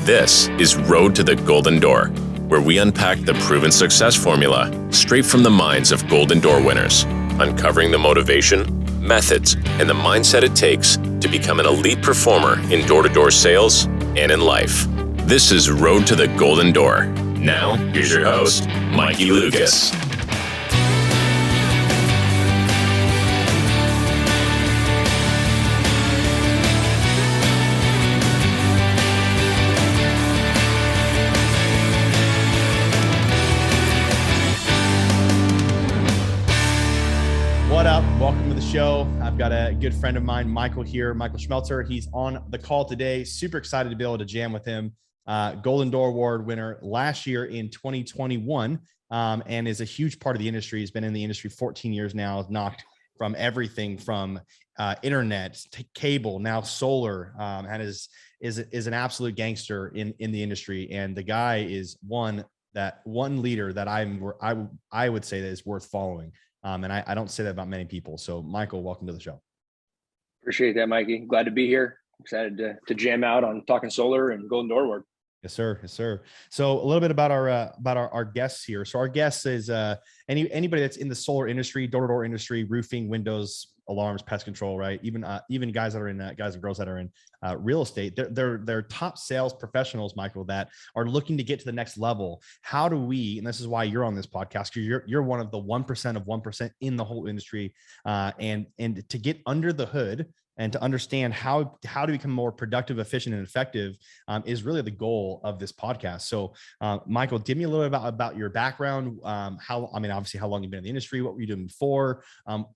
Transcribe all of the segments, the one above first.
This is Road to the Golden Door, where we unpack the proven success formula straight from the minds of Golden Door winners, uncovering the motivation, methods, and the mindset it takes to become an elite performer in door-to-door sales and in life. This is Road to the Golden Door. Now, here's your host, Mikey Lucas. What up? Welcome to the show. I've got a good friend of mine, Michael here, Michael Schmeltzer. He's on the call today. Super excited to be able to jam with him. Golden Door Award winner last year in 2021, and is a huge part of the industry. He's been in the industry 14 years now, knocked from everything from internet to cable, now solar, and is an absolute gangster in the industry. And the guy is one leader that I would say that is worth following. And I don't say that about many people. So Michael, welcome to the show. Appreciate that, Mikey. Glad to be here. Excited to jam out on talking solar and Golden Door Award. Yes, sir. Yes, sir. So a little bit about our guests here. So our guest is anybody that's in the solar industry, door-to-door industry, roofing, windows, alarms, pest control, right? Even guys that are in guys and girls that are in real estate. They're top sales professionals, Michael, that are looking to get to the next level. How do we? And this is why you're on this podcast, because you're one of the 1% of 1% in the whole industry, and to get under the hood and to understand how to become more productive, efficient, and effective is really the goal of this podcast. So, Michael, give me a little bit about your background. Obviously, how long you've been in the industry, what were you doing before,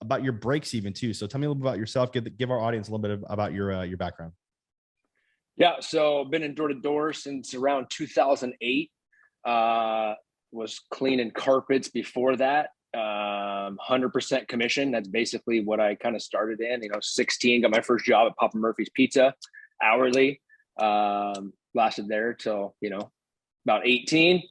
about your breaks even too. So, tell me a little bit about yourself. Give our audience a little bit about your background. Yeah, so been in door to door since around 2008. Was cleaning carpets before that. 100% commission. That's basically what I kind of started in, 16, got my first job at Papa Murphy's Pizza hourly. Lasted there till, about 18.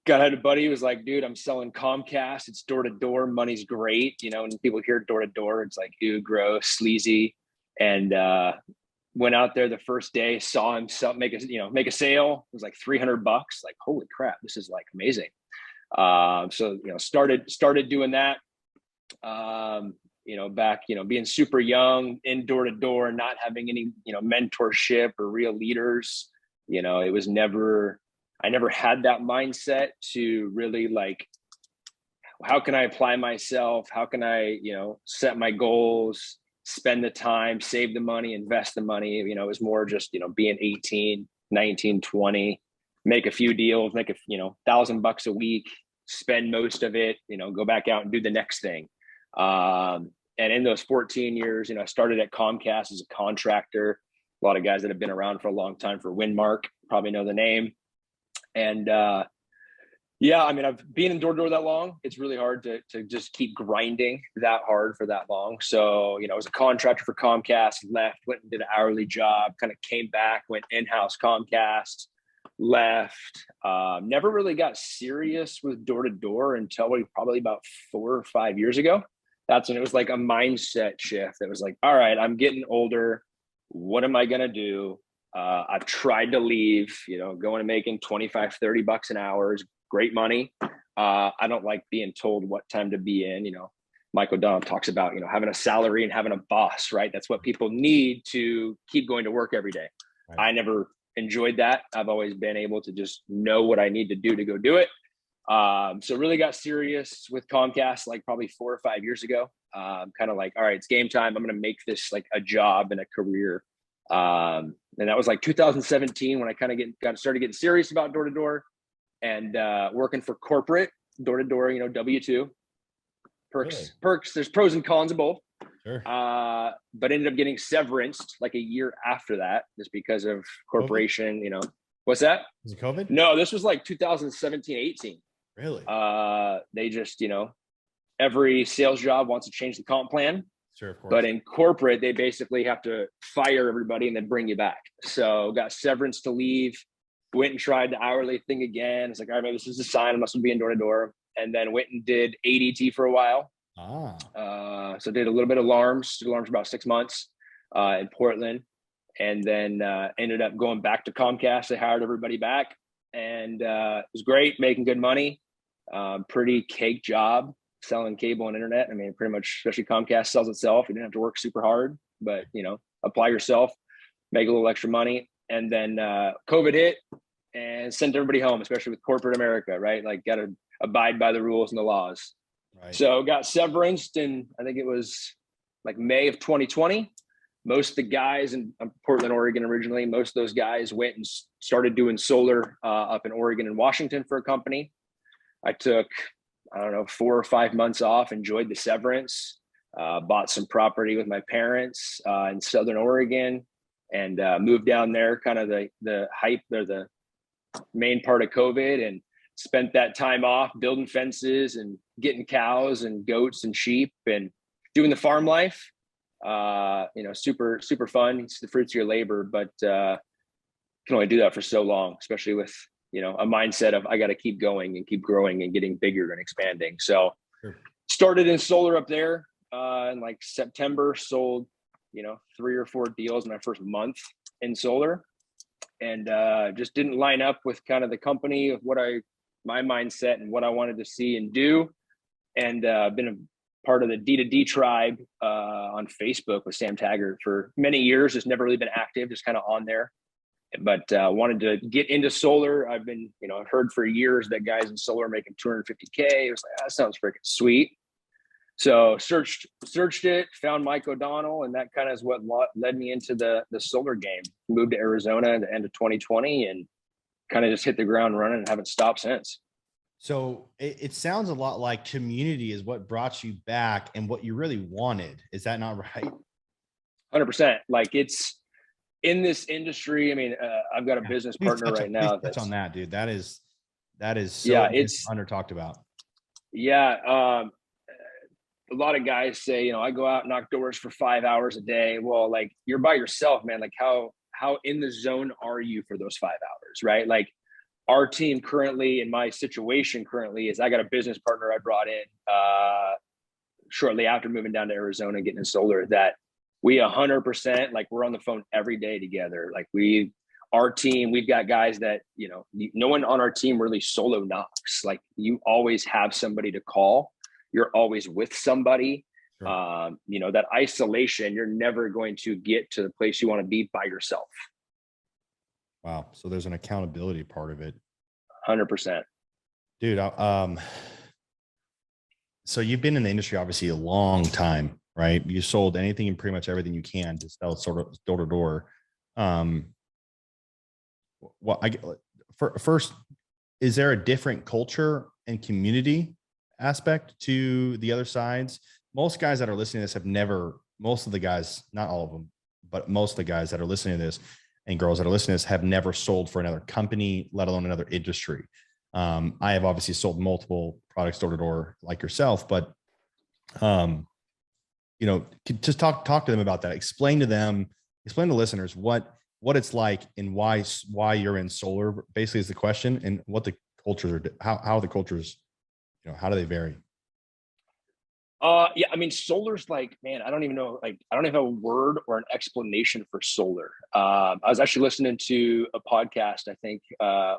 Had a buddy who was like, dude, I'm selling Comcast. It's door to door. Money's great. When people hear door to door, it's like, ew, gross, sleazy. And, went out there the first day, saw him make a sale. It was like $300. Like, holy crap, this is like amazing. So, started doing that, back, being super young, in door to door, not having any, mentorship or real leaders. It was I never had that mindset to really like, how can I apply myself? How can I, set my goals, spend the time, save the money, invest the money? It was more just, being 18, 19, 20, make a few deals, make $1,000 a week, spend most of it, go back out and do the next thing. And in those 14 years, I started at Comcast as a contractor. A lot of guys that have been around for a long time for Windmark probably know the name. And I've been in door to door that long. It's really hard to just keep grinding that hard for that long. So, I was a contractor for Comcast, left, went and did an hourly job, kind of came back, went in-house Comcast, left. Never really got serious with door to door until probably about 4 or 5 years ago. That's when it was like a mindset shift. It was like, all right, I'm getting older. What am I going to do? I've tried to leave, going and making $25, $30 an hour is great money. I don't like being told what time to be in. Michael Dunn talks about, having a salary and having a boss, right? That's what people need to keep going to work every day. Right. I never enjoyed that. I've always been able to just know what I need to do to go do it. So really got serious with Comcast, like probably 4 or 5 years ago. Kind of like, all right, it's game time. I'm going to make this like a job and a career. And that was like 2017 when I kind of started getting serious about door to door. And working for corporate door to door, W-2 perks. There's pros and cons of both. Sure. But ended up getting severanced like a year after that, just because of corporation. COVID? What's that? Was it COVID? No, this was like 2017, 18. Really? They just, every sales job wants to change the comp plan. Sure, of course. But in corporate, they basically have to fire everybody and then bring you back. So got severance to leave. Went and tried the hourly thing again. It's like, all right, maybe this is a sign I must be in door to door. And then went and did ADT for a while. So did a little bit of alarms. Did alarms for about 6 months in Portland. and then ended up going back to Comcast. They hired everybody back, and it was great, making good money. Pretty cake job selling cable and internet. I mean, pretty much, especially Comcast sells itself. You didn't have to work super hard, but apply yourself, make a little extra money. And then COVID hit and sent everybody home, especially with corporate America, right? Like, got to abide by the rules and the laws. Right. So got severanced in, I think it was like May of 2020. Most of the guys in Portland, Oregon originally, most of those guys went and started doing solar up in Oregon and Washington for a company. I took, 4 or 5 months off, enjoyed the severance, bought some property with my parents in Southern Oregon, and moved down there, kind of the hype or the main part of COVID, and spent that time off building fences and getting cows and goats and sheep and doing the farm life. Super, super fun. It's the fruits of your labor, but can only do that for so long, especially with, a mindset of, I got to keep going and keep growing and getting bigger and expanding. So started in solar up there in like September, sold, 3 or 4 deals in my first month in solar, and just didn't line up with kind of the company of my mindset and what I wanted to see and do. And been a part of the D2D tribe on Facebook with Sam Taggart for many years. Just never really been active, just kind of on there. But wanted to get into solar. I've been, I've heard for years that guys in solar are making $250K. It was like, that sounds freaking sweet. So searched it, found Mike O'Donnell, and that kind of is what led me into the solar game. Moved to Arizona at the end of 2020 and kind of just hit the ground running and haven't stopped since. So it sounds a lot like community is what brought you back and what you really wanted. Is that not right? 100%. Like, it's in this industry. I mean, I've got a business partner right now. That's on that, dude. That is so it's under talked about. Yeah. A lot of guys say, I go out and knock doors for 5 hours a day. Well, like, you're by yourself, man. Like, how in the zone are you for those 5 hours, right? Like, our team currently, in my situation currently, is I got a business partner I brought in shortly after moving down to Arizona and getting in solar, that we 100%, like, we're on the phone every day together. Like, our team, we've got guys that, no one on our team really solo knocks. Like, you always have somebody to call. You're always with somebody. Sure. That isolation, you're never going to get to the place you want to be by yourself. Wow. So there's an accountability part of it. 100%. Dude. So you've been in the industry, obviously, a long time, right? You sold anything and pretty much everything you can to sell sort of door to door. First, is there a different culture and community aspect to the other sides? Most guys that are listening to this most of the guys, not all of them, but most of the guys that are listening to this and girls that are listening to this have never sold for another company, let alone another industry. I have obviously sold multiple products door to door like yourself, but just talk to them about that. Explain to listeners what it's like and why you're in solar, basically, is the question, and what the cultures are, how the cultures, how do they vary? Yeah, I mean, solar's like, man, I don't even know, like, I don't even have a word or an explanation for solar. I was actually listening to a podcast, I think,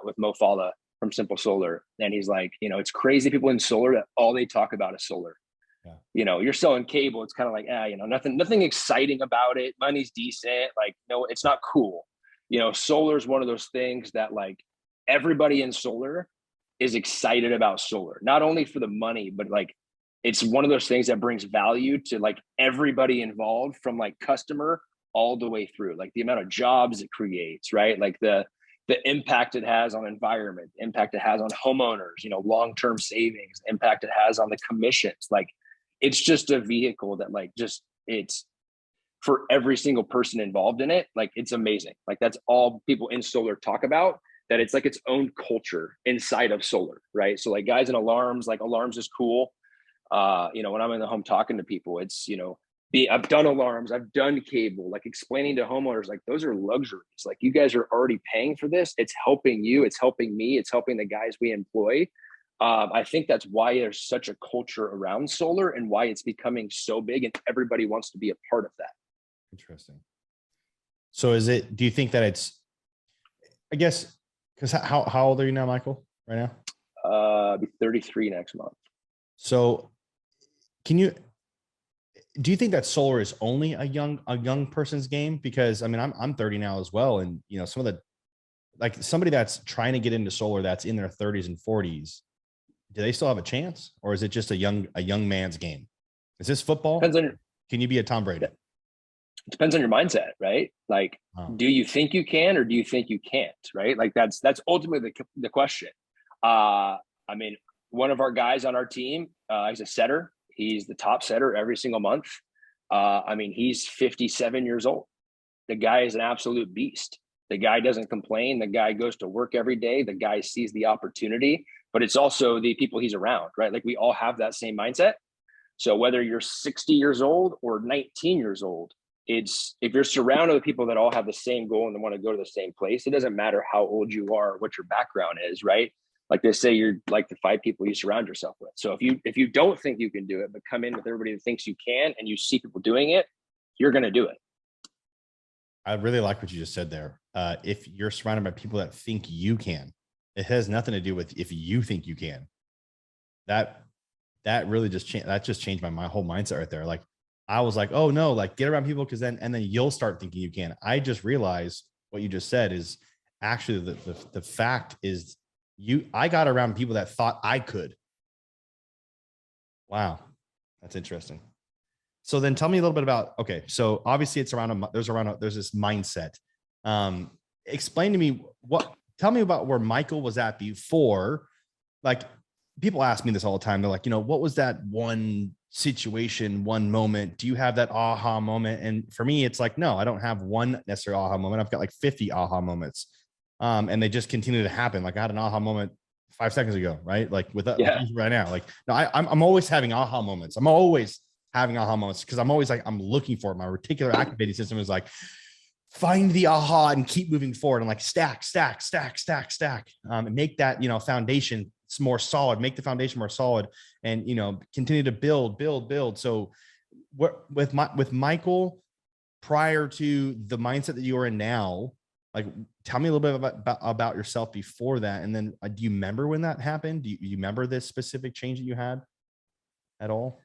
with Mo Fala from Simple Solar. And he's like, it's crazy, people in solar, that all they talk about is solar. Yeah. You're selling cable. It's kind of like, nothing exciting about it. Money's decent. Like, no, it's not cool. Solar is one of those things that, like, everybody in solar is excited about solar, not only for the money, but like, it's one of those things that brings value to, like, everybody involved, from like customer all the way through, like the amount of jobs it creates, right? Like the impact it has on environment, impact it has on homeowners, long-term savings, impact it has on the commissions. Like, it's just a vehicle that, like, it's for every single person involved in it. Like, it's amazing. Like, that's all people in solar talk about, that it's like its own culture inside of solar, right? So, like, guys in alarms, like, alarms is cool. When I'm in the home talking to people, it's, I've done alarms, I've done cable, like, explaining to homeowners, like, those are luxuries. Like, you guys are already paying for this. It's helping you. It's helping me. It's helping the guys we employ. I think that's why there's such a culture around solar and why it's becoming so big and everybody wants to be a part of that. Interesting. So do you think that I guess, because how old are you now, Michael, right now? I'll be 33 next month. So do you think that solar is only a young person's game? Because I mean, I'm 30 now as well. And some of the, like somebody that's trying to get into solar that's in their 30s and 40s, do they still have a chance, or is it just a young man's game? Is this football? Can you be a Tom Brady? It depends on your mindset, right? Like, do you think you can, or do you think you can't? Right? Like that's ultimately the question. I mean, one of our guys on our team, he's a setter. He's the top setter every single month. I mean, he's 57 years old. The guy is an absolute beast. The guy doesn't complain. The guy goes to work every day. The guy sees the opportunity, but it's also the people he's around, right? Like we all have that same mindset. So whether you're 60 years old or 19 years old, if you're surrounded with people that all have the same goal and they want to go to the same place, it doesn't matter how old you are, or what your background is, right? Like they say, you're like the 5 people you surround yourself with. So if you don't think you can do it, but come in with everybody that thinks you can, and you see people doing it, you're going to do it. I really like what you just said there. If you're surrounded by people that think you can, it has nothing to do with if you think you can. That really just changed my whole mindset right there. Like I was like, oh no, like get around people, because then you'll start thinking you can. I just realized what you just said is actually the fact is I got around people that thought I could. Wow, that's interesting. So then tell me a little bit about, okay, so obviously it's there's this mindset. Explain to me tell me about where Michael was at before. Like people ask me this all the time. They're like, what was that one situation, one moment? Do you have that aha moment? And for me, it's like, no, I don't have one necessary aha moment. I've got like 50 aha moments. And they just continue to happen. Like I had an aha moment 5 seconds ago, right? Like with right now, like, no, I'm always having aha moments. I'm always having aha moments because I'm always like, I'm looking for it. My reticular activating system is like, find the aha and keep moving forward and like stack, and make that, foundation more solid, make the foundation more solid, and, continue to build. So with Michael, prior to the mindset that you are in now, like, tell me a little bit about yourself before that. And then do you remember when that happened? Do you remember this specific change that you had at all?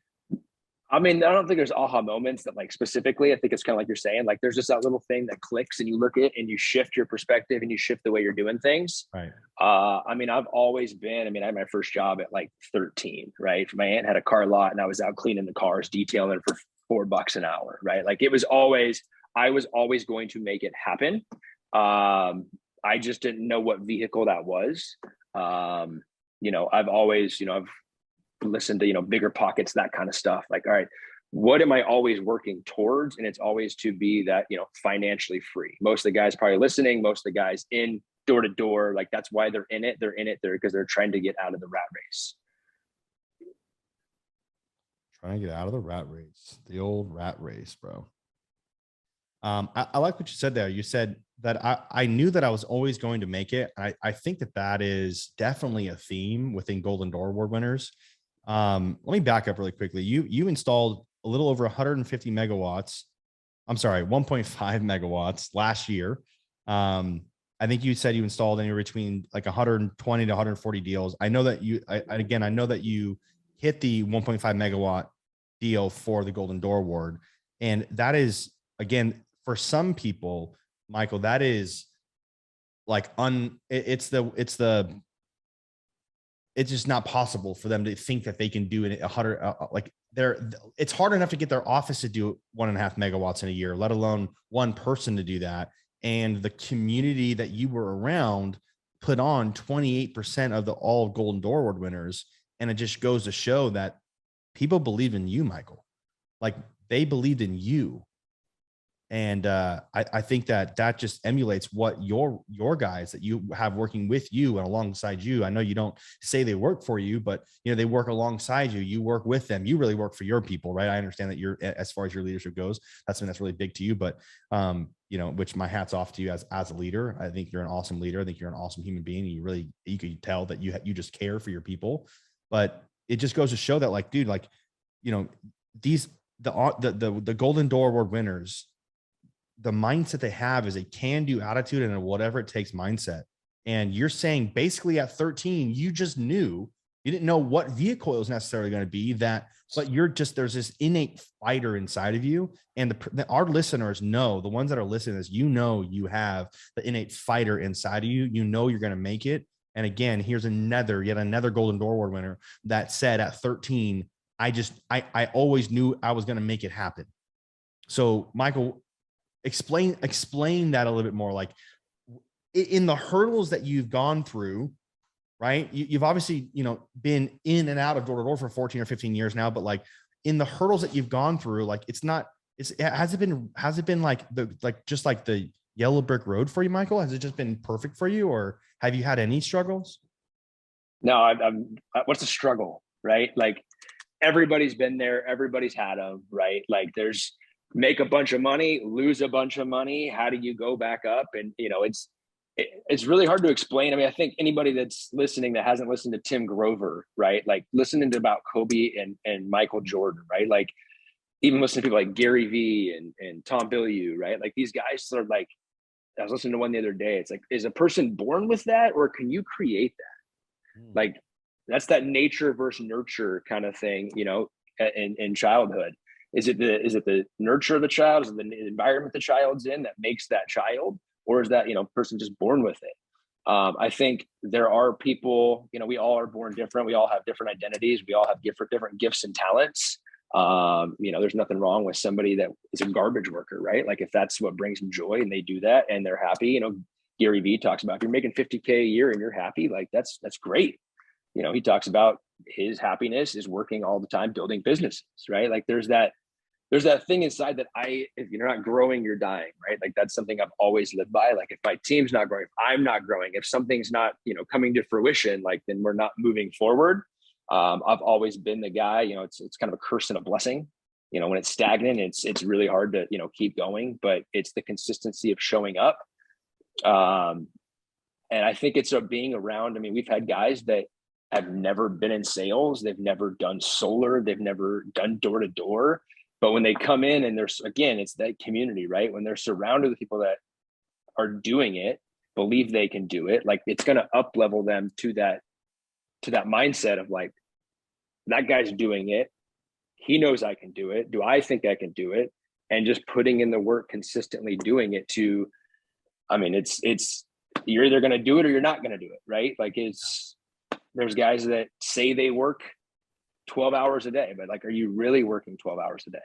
I mean, I don't think there's aha moments that like specifically. I think it's kind of like you're saying, like there's just that little thing that clicks and you look at it and you shift your perspective and you shift the way you're doing things. Right. I mean, I had my first job at like 13, right? My aunt had a car lot and I was out cleaning the cars, detailing for $4 an hour, right? Like I was always going to make it happen. I just didn't know what vehicle that was. I've always, I've listened to, Bigger Pockets, that kind of stuff. Like, all right, what am I always working towards? And it's always to be that, financially free. Most of the guys probably listening, most of the guys in door to door, like that's why they're in it. They're in it there because they're trying to get out of the rat race. Trying to get out of the rat race, the old rat race, bro. I like what you said there. You said that I knew that I was always going to make it. I think that is definitely a theme within Golden Door Award winners. Let me back up really quickly. You installed a little over 150 megawatts. I'm sorry, 1.5 megawatts last year. I think you said you installed anywhere between like 120 to 140 deals. I know that I know that you hit the 1.5 megawatt deal for the Golden Door Award. And that is, again, for some people, Michael, that is like it's just not possible for them to think that they can do it 100. It's hard enough to get their office to do 1.5 megawatts in a year, let alone one person to do that. And the community that you were around put on 28% of the all Golden Door Award winners. And it just goes to show that people believe in you, Michael. Like they believed in you. And I think that just emulates what your guys that you have working with you and alongside you. I know you don't say they work for you, but they work alongside you. You work with them. You really work for your people, right? I understand that you're, as far as your leadership goes, that's something that's really big to you. But which my hat's off to you as a leader. I think you're an awesome leader. I think you're an awesome human being. You could tell that you just care for your people. But it just goes to show that, like, dude, like, the Golden Door Award winners, the mindset they have is a can-do attitude and a whatever it takes mindset. And you're saying basically at 13, you just knew, you didn't know what vehicle it was necessarily going to be, that, but there's this innate fighter inside of you. And our listeners know, the ones that are listening to this, you know, you have the innate fighter inside of you. You know, you're going to make it. And again, here's yet another Golden Door Award winner that said at 13, I always knew I was going to make it happen. So Michael, explain that a little bit more. Like, in the hurdles that you've gone through, right? You've obviously, been in and out of door to door for 14 or 15 years now, but like in the hurdles that you've gone through, like has it been like just like the yellow brick road for you, Michael? Has it just been perfect for you, or have you had any struggles? No, what's a struggle, right? Like, everybody's been there. Everybody's had them, right? Like, there's make a bunch of money, lose a bunch of money. How do you go back up? And, it's really hard to explain. I mean, I think anybody that's listening that hasn't listened to Tim Grover, right? Like, listening to about Kobe and Michael Jordan, right? Like, even listening to people like Gary Vee and Tom Bilyeu, right? Like, these guys are like, I was listening to one the other day. It's like, is a person born with that, or can you create that? Like, that's that nature versus nurture kind of thing, in childhood. Is it the nurture of the child? Is it the environment the child's in that makes that child? Or is that, person just born with it? I think there are people, we all are born different. We all have different identities. We all have different gifts and talents. There's nothing wrong with somebody that is a garbage worker, right? Like, if that's what brings them joy and they do that and they're happy, Gary Vee talks about, if you're making $50K a year and you're happy, like that's great. He talks about his happiness is working all the time, building businesses, right? Like, there's that thing inside that if you're not growing, you're dying, right? Like, that's something I've always lived by. Like, if my team's not growing, if I'm not growing, if something's not, coming to fruition, like, then we're not moving forward. I've always been the guy, it's kind of a curse and a blessing. When it's stagnant, it's really hard to, keep going, but it's the consistency of showing up. And I think it's being around. I mean, we've had guys that have never been in sales. They've never done solar. They've never done door to door. But when they come in and it's that community, right? When they're surrounded with people that are doing it, believe they can do it, like, it's going to up level them to that mindset of like, that guy's doing it. He knows I can do it. Do I think I can do it? And just putting in the work, consistently doing it it's you're either going to do it or you're not going to do it, right? Like, there's guys that say they work 12 hours a day, but like, are you really working 12 hours a day?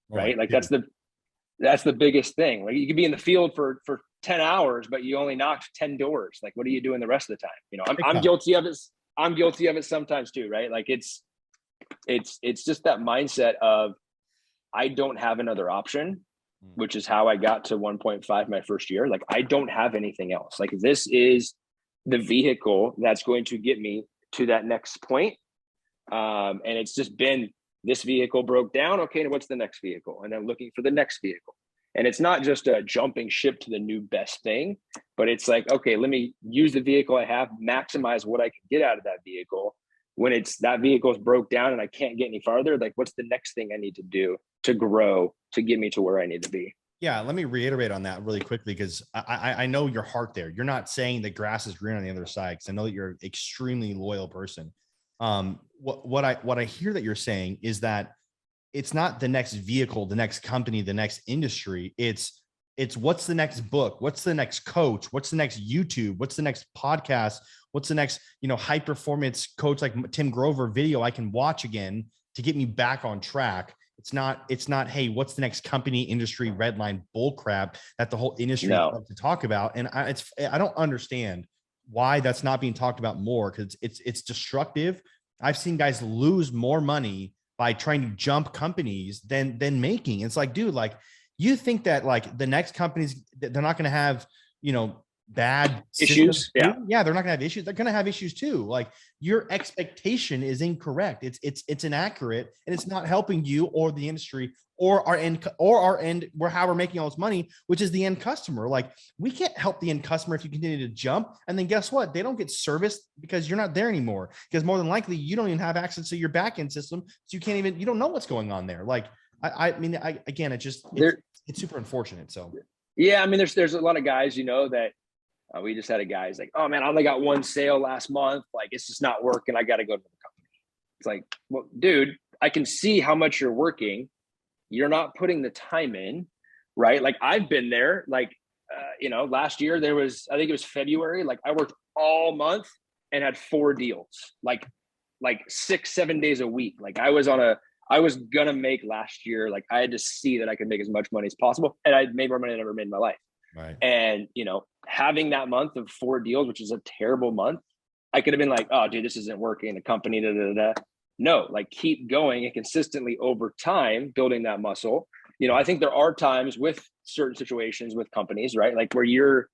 Right? Like, that's the biggest thing. Like, you could be in the field for 10 hours, but you only knocked 10 doors. Like, what are you doing the rest of the time? I'm guilty of it. I'm guilty of it sometimes too, right? Like, it's just that mindset of, I don't have another option, which is how I got to 1.5 my first year. Like, I don't have anything else. Like, this is the vehicle that's going to get me to that next point. And it's just been, this vehicle broke down. Okay, what's the next vehicle? And then looking for the next vehicle. And it's not just a jumping ship to the new best thing, but it's like, okay, let me use the vehicle I have, maximize what I can get out of that vehicle. When that vehicle is broke down and I can't get any farther, like, what's the next thing I need to do to grow to get me to where I need to be? Yeah, let me reiterate on that really quickly, because I know your heart there. You're not saying the grass is green on the other side, because I know that you're an extremely loyal person. What I hear that you're saying is that it's not the next vehicle, the next company, the next industry. It's what's the next book? What's the next coach? What's the next YouTube? What's the next podcast? What's the next, high performance coach like Tim Grover video I can watch again to get me back on track? It's not, hey, what's the next company, industry, red line bull crap that the whole industry loves to talk about. And I don't understand why that's not being talked about more, because it's destructive. I've seen guys lose more money by trying to jump companies than making. It's like, dude, like, you think that like the next companies, they're not going to have, bad issues. Yeah, they're not gonna have issues. They're gonna have issues too. Like, your expectation is incorrect. It's inaccurate, and it's not helping you or the industry or our end, where how we're making all this money, which is the end customer. Like, we can't help the end customer if you continue to jump, and then guess what? They don't get serviced because you're not there anymore, because more than likely you don't even have access to your back end system, so you don't know what's going on there. Like, it's super unfortunate. So Yeah, I mean, there's a lot of guys, that we just had a guy who's like, oh man, I only got one sale last month. Like, it's just not working. I got to go to the company. It's like, well, dude, I can see how much you're working. You're not putting the time in, right? Like, I've been there. Like, last year I think it was February. Like, I worked all month and had 4 deals, like 6-7 days a week. Like, I was gonna make last year. Like, I had to see that I could make as much money as possible, and I made more money than I ever made in my life. Right. And having that month of 4 deals, which is a terrible month, I could have been like, oh, dude, this isn't working. The company, da, da, da. No, like, keep going and consistently over time building that muscle. I think there are times with certain situations with companies, right? Like, where you're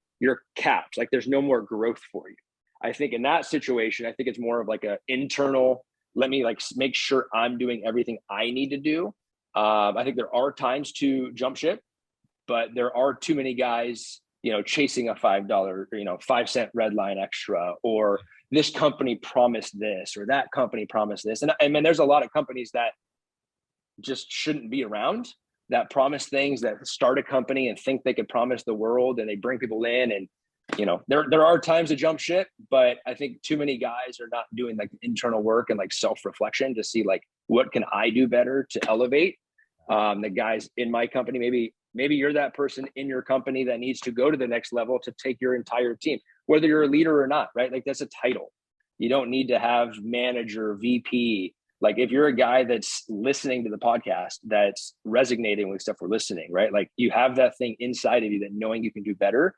capped, like there's no more growth for you. I think in that situation, I think it's more of like a internal, let me like make sure I'm doing everything I need to do. I think there are times to jump ship, but there are too many guys, chasing a $5, 5-cent red line extra, or this company promised this, or that company promised this. And I mean, there's a lot of companies that just shouldn't be around, that promise things, that start a company and think they could promise the world, and they bring people in, and there are times to jump ship, but I think too many guys are not doing like internal work and like self-reflection to see like, what can I do better to elevate the guys in my company. Maybe you're that person in your company that needs to go to the next level to take your entire team, whether you're a leader or not, right? Like, that's a title. You don't need to have manager, VP. Like, if you're a guy that's listening to the podcast, that's resonating with stuff we're listening, right? Like, you have that thing inside of you, that knowing you can do better.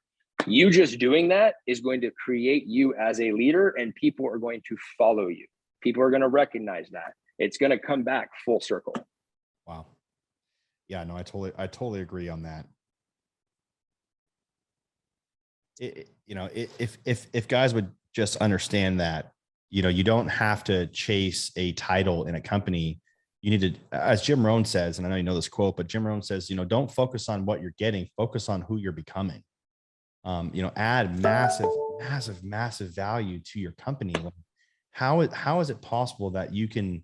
You just doing that is going to create you as a leader, and people are going to follow you. People are going to recognize that. It's going to come back full circle. Wow. Yeah, no, I totally agree on that. If guys would just understand that, you don't have to chase a title in a company. You need to, as Jim Rohn says, and I know you know this quote, but Jim Rohn says, don't focus on what you're getting, focus on who you're becoming. Add massive value to your company. Like, how is it possible that you can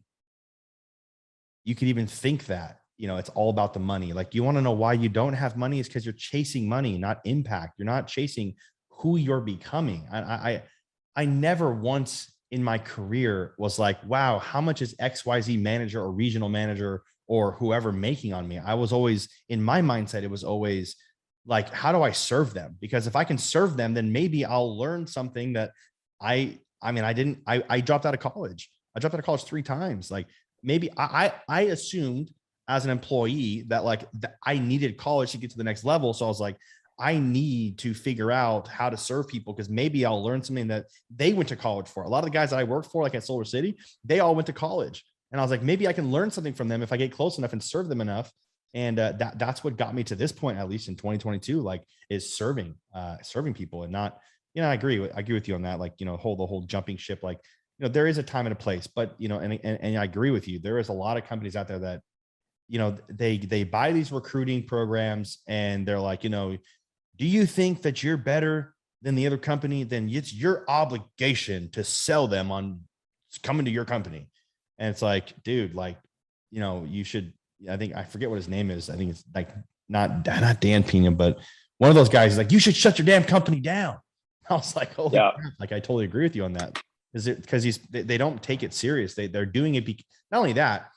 even think that, it's all about the money? Like, you want to know why you don't have money? Is because you're chasing money, not impact. You're not chasing who you're becoming. I never once in my career was like, wow, how much is XYZ manager or regional manager or whoever making on me? I was always, in my mindset, it was always like, how do I serve them? Because if I can serve them, then maybe I'll learn something that I dropped out of college. I dropped out of college 3 times. Like, maybe I assumed as an employee that I needed college to get to the next level. So I was like, I need to figure out how to serve people, because maybe I'll learn something that they went to college for. A lot of the guys that I worked for, like at Solar City, they all went to college. And I was like, maybe I can learn something from them if I get close enough and serve them enough. And that's what got me to this point, at least in 2022, like, is serving people, and not, I agree with you on that. Like, the whole jumping ship, like, there is a time and a place, but, and I agree with you. There is a lot of companies out there that, they buy these recruiting programs, and they're like, do you think that you're better than the other company? Then it's your obligation to sell them on coming to your company. And it's like, dude, like, you should, I think, I forget what his name is. I think it's like not Dan Pena, but one of those guys is like, you should shut your damn company down. I was like, holy crap. Like, I totally agree with you on that. Is it because they don't take it serious? They're doing it. Not only that,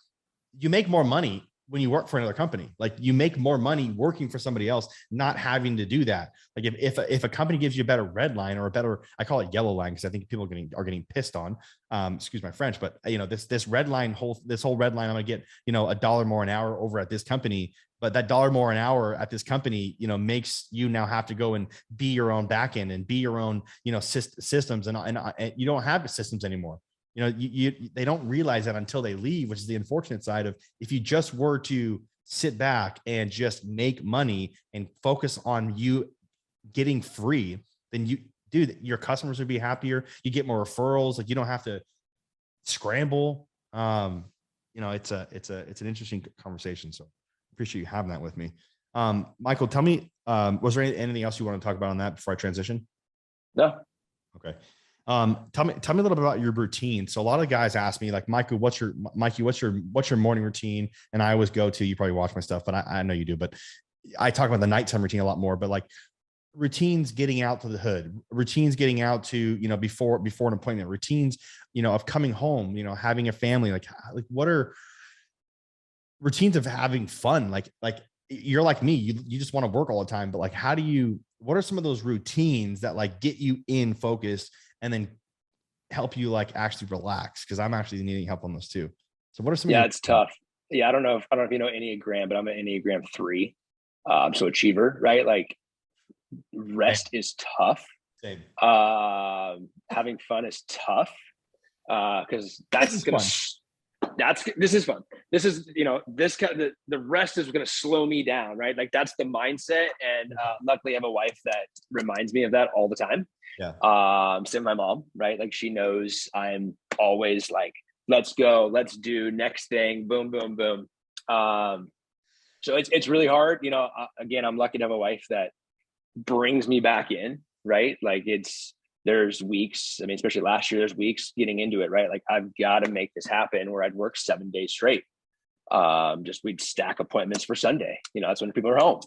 you make more money when you work for another company. Like, you make more money working for somebody else, not having to do that. Like, if a company gives you a better red line, or a better, I call it yellow line, because I think people are getting pissed on, excuse my French, but this red line, this whole red line, I'm going to get, $1 more an hour over at this company. But that $1 more an hour at this company, makes you now have to go and be your own backend and be your own, systems. And you don't have the systems anymore. They don't realize that until they leave, which is the unfortunate side of, if you just were to sit back and just make money and focus on you getting free, then your customers would be happier. You get more referrals. Like, you don't have to scramble. It's an interesting conversation. So appreciate you having that with me. Michael, tell me, was there anything else you want to talk about on that before I transition? No. Okay. Tell me a little bit about your routine. So a lot of guys ask me, like, Mikey, what's your morning routine? And I always go to, you probably watch my stuff, but I know you do, but I talk about the nighttime routine a lot more, but like routines getting out to the hood, routines getting out to, you know, before an appointment, routines, you know, of coming home, you know, having a family, like what are routines of having fun? Like you're like me, you just want to work all the time, but like, what are some of those routines that like get you in focus and then help you like actually relax? Cause I'm actually needing help on this too. So what are some of Yeah, your, it's tough. Yeah, I don't know if you know Enneagram, but I'm an Enneagram 3. So achiever, right? Like rest is tough. same. Having fun is tough. Because This is fun. this is fun. This is, you know, this kind of the rest is going to slow me down, right? Like that's the mindset. And luckily I have a wife that reminds me of that all the time. Yeah. Same with my mom, right? Like she knows I'm always like, let's go, let's do next thing, boom, boom, boom. So it's really hard. You know, again, I'm lucky to have a wife that brings me back in, right? Like there's weeks, I mean, especially last year, there's weeks getting into it, right? Like I've got to make this happen where I'd work 7 days straight. Just we'd stack appointments for Sunday. You know, that's when people are home.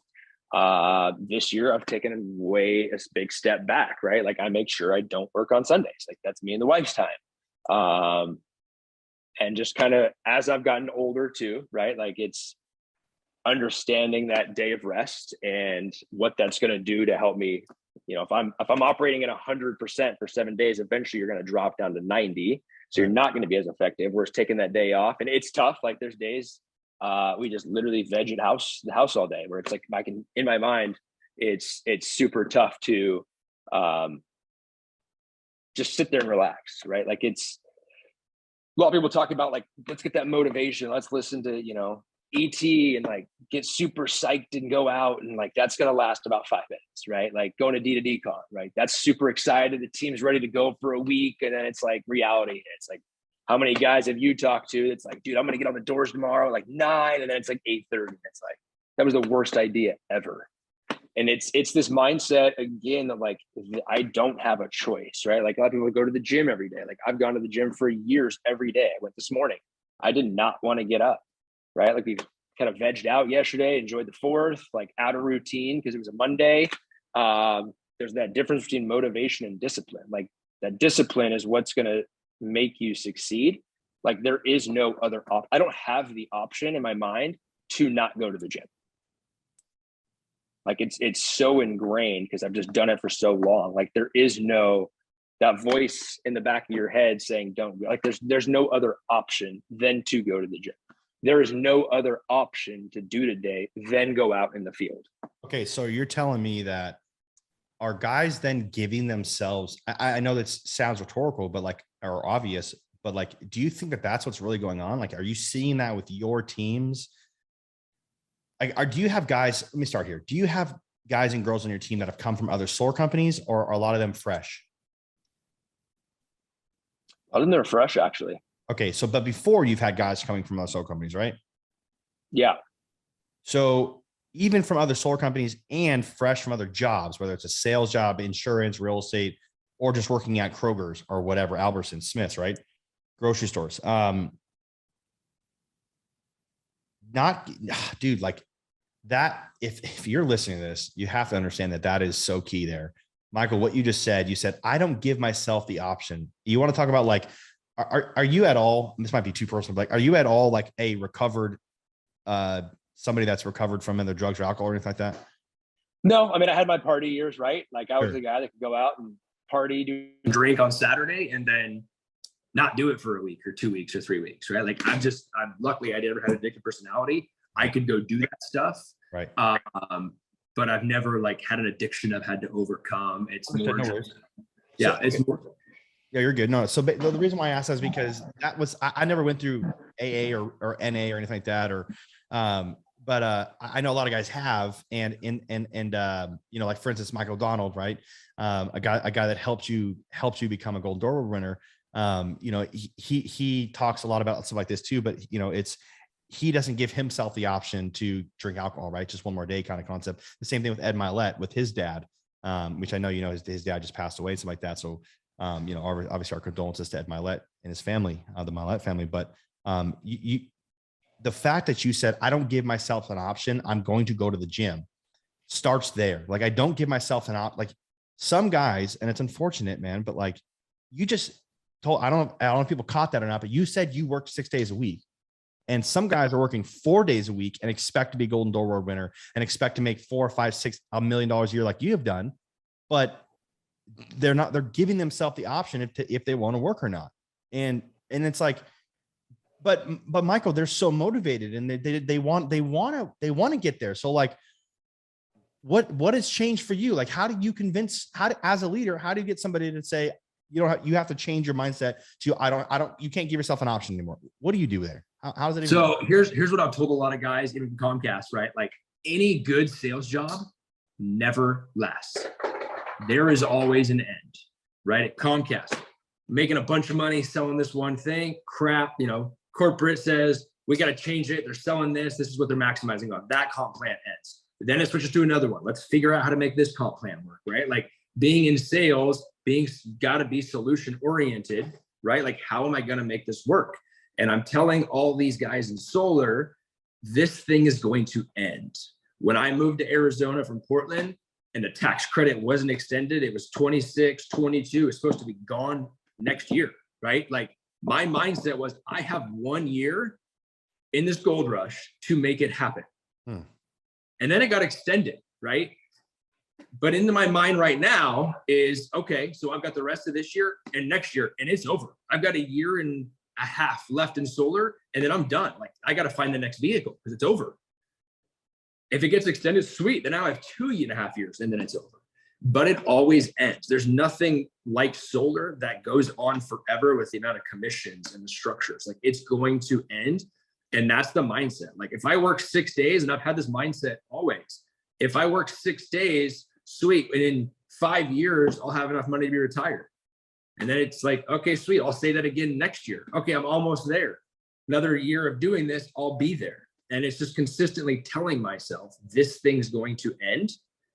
This year I've taken a big step back, right? Like I make sure I don't work on Sundays. Like that's me and the wife's time. And just kind of as I've gotten older too, right? Like it's understanding that day of rest and what that's going to do to help me. You know, if I'm operating at 100% for 7 days, eventually you're going to drop down to 90. So you're not going to be as effective. Whereas taking that day off, and it's tough. Like there's days we just literally veg at the house all day, where it's like in my mind, it's super tough to just sit there and relax, right? Like it's a lot of people talk about like, let's get that motivation. Let's listen to, you know, ET and like get super psyched and go out. And like, that's going to last about 5 minutes, right? Like going to D2D con, right? That's super excited. The team's ready to go for a week. And then it's like reality. It's like, how many guys have you talked to? It's like, dude, I'm going to get on the doors tomorrow, like 9. And then it's like 8:30. It's like, that was the worst idea ever. And it's this mindset again that like, I don't have a choice, right? Like a lot of people go to the gym every day. Like I've gone to the gym for years every day. I went this morning. I did not want to get up. Right? Like we kind of vegged out yesterday, enjoyed the 4th, like out of routine because it was a Monday. There's that difference between motivation and discipline. Like that discipline is what's going to make you succeed. Like there is no other I don't have the option in my mind to not go to the gym. Like it's so ingrained because I've just done it for so long. Like there is no that voice in the back of your head saying don't go. Like there's no other option than to go to the gym. There is no other option to do today than go out in the field. Okay. So you're telling me that are guys then giving themselves, I know that sounds rhetorical, but like, or obvious, but like, do you think that that's what's really going on? Like, are you seeing that with your teams? Like, do you have guys, let me start here. Do you have guys and girls on your team that have come from other solar companies, or are a lot of them fresh? I think they're fresh actually. Okay. So, but before you've had guys coming from other solar companies, right? Yeah. So even from other solar companies and fresh from other jobs, whether it's a sales job, insurance, real estate, or just working at Kroger's or whatever, Albertsons, Smith's, right? Grocery stores. Dude, like that. If you're listening to this, you have to understand that is so key there. Michael, what you just said, you said, I don't give myself the option. You want to talk about like, are you at all, this might be too personal, but like, are you at all like a recovered, somebody that's recovered from either drugs or alcohol or anything like that? No, I mean, I had my party years, right? Like I was Sure. the guy that could go out and party, drink on Saturday and then not do it for a week or 2 weeks or 3 weeks, right? Like I'm luckily I never had an addictive personality. I could go do that stuff. Right. But I've never like had an addiction I've had to overcome. It's more, it's more. Yeah, you're good. No, so the reason why I asked that is because that was, I never went through AA or NA or anything like that, or, but I know a lot of guys have, and you know, like for instance, Michael Donald, right? A guy that helped you become a Golden Door winner. You know, he talks a lot about stuff like this too, but you know, he doesn't give himself the option to drink alcohol, right? Just one more day kind of concept. The same thing with Ed Milet with his dad, which I know, you know, his dad just passed away, something like that. So, you know, obviously our condolences to Ed Milet and his family, the Milet family, but the fact that you said, I don't give myself an option, I'm going to go to the gym, starts there. Like, I don't give myself an op. Like some guys, and it's unfortunate, man, but like you just told, I don't know if people caught that or not, but you said you work 6 days a week. And some guys are working 4 days a week and expect to be Golden Door Award winner and expect to make $4, $5, $6 million a year like you have done. But they're giving themselves the option if they want to work or not. And it's like, but Michael, they're so motivated and they want to get there. So like, what has changed for you? Like, how do you convince, as a leader, how do you get somebody to say, you have to change your mindset to, you can't give yourself an option anymore. What do you do there? How does it even So here's what I've told a lot of guys in Comcast, right? Like, any good sales job never lasts. There is always an end, right? At Comcast, making a bunch of money selling this one thing, crap, corporate says, we got to change it. They're selling this. This is what they're maximizing on. That comp plan ends. Then it switches to another one. Let's figure out how to make this comp plan work, right? Like, being in sales, got to be solution oriented, right? Like, how am I going to make this work? And I'm telling all these guys in solar, this thing is going to end. When I moved to Arizona from Portland and the tax credit wasn't extended, it was 26, 22, it's supposed to be gone next year, right? Like, my mindset was, I have 1 year in this gold rush to make it happen. And then it got extended, right? But into my mind right now is, okay, so I've got the rest of this year and next year, and it's over. I've got 1.5 years left in solar, and then I'm done. Like, I got to find the next vehicle because it's over. If it gets extended, sweet. Then now I have 2.5 years, and then it's over. But it always ends. There's nothing like solar that goes on forever with the amount of commissions and the structures. Like, it's going to end. And that's the mindset. Like, if I work 6 days, and I've had this mindset always, if I work 6 days, sweet. And in 5 years, I'll have enough money to be retired. And then it's like, okay, sweet. I'll say that again next year. Okay, I'm almost there. Another year of doing this, I'll be there. And it's just consistently telling myself, this thing's going to end.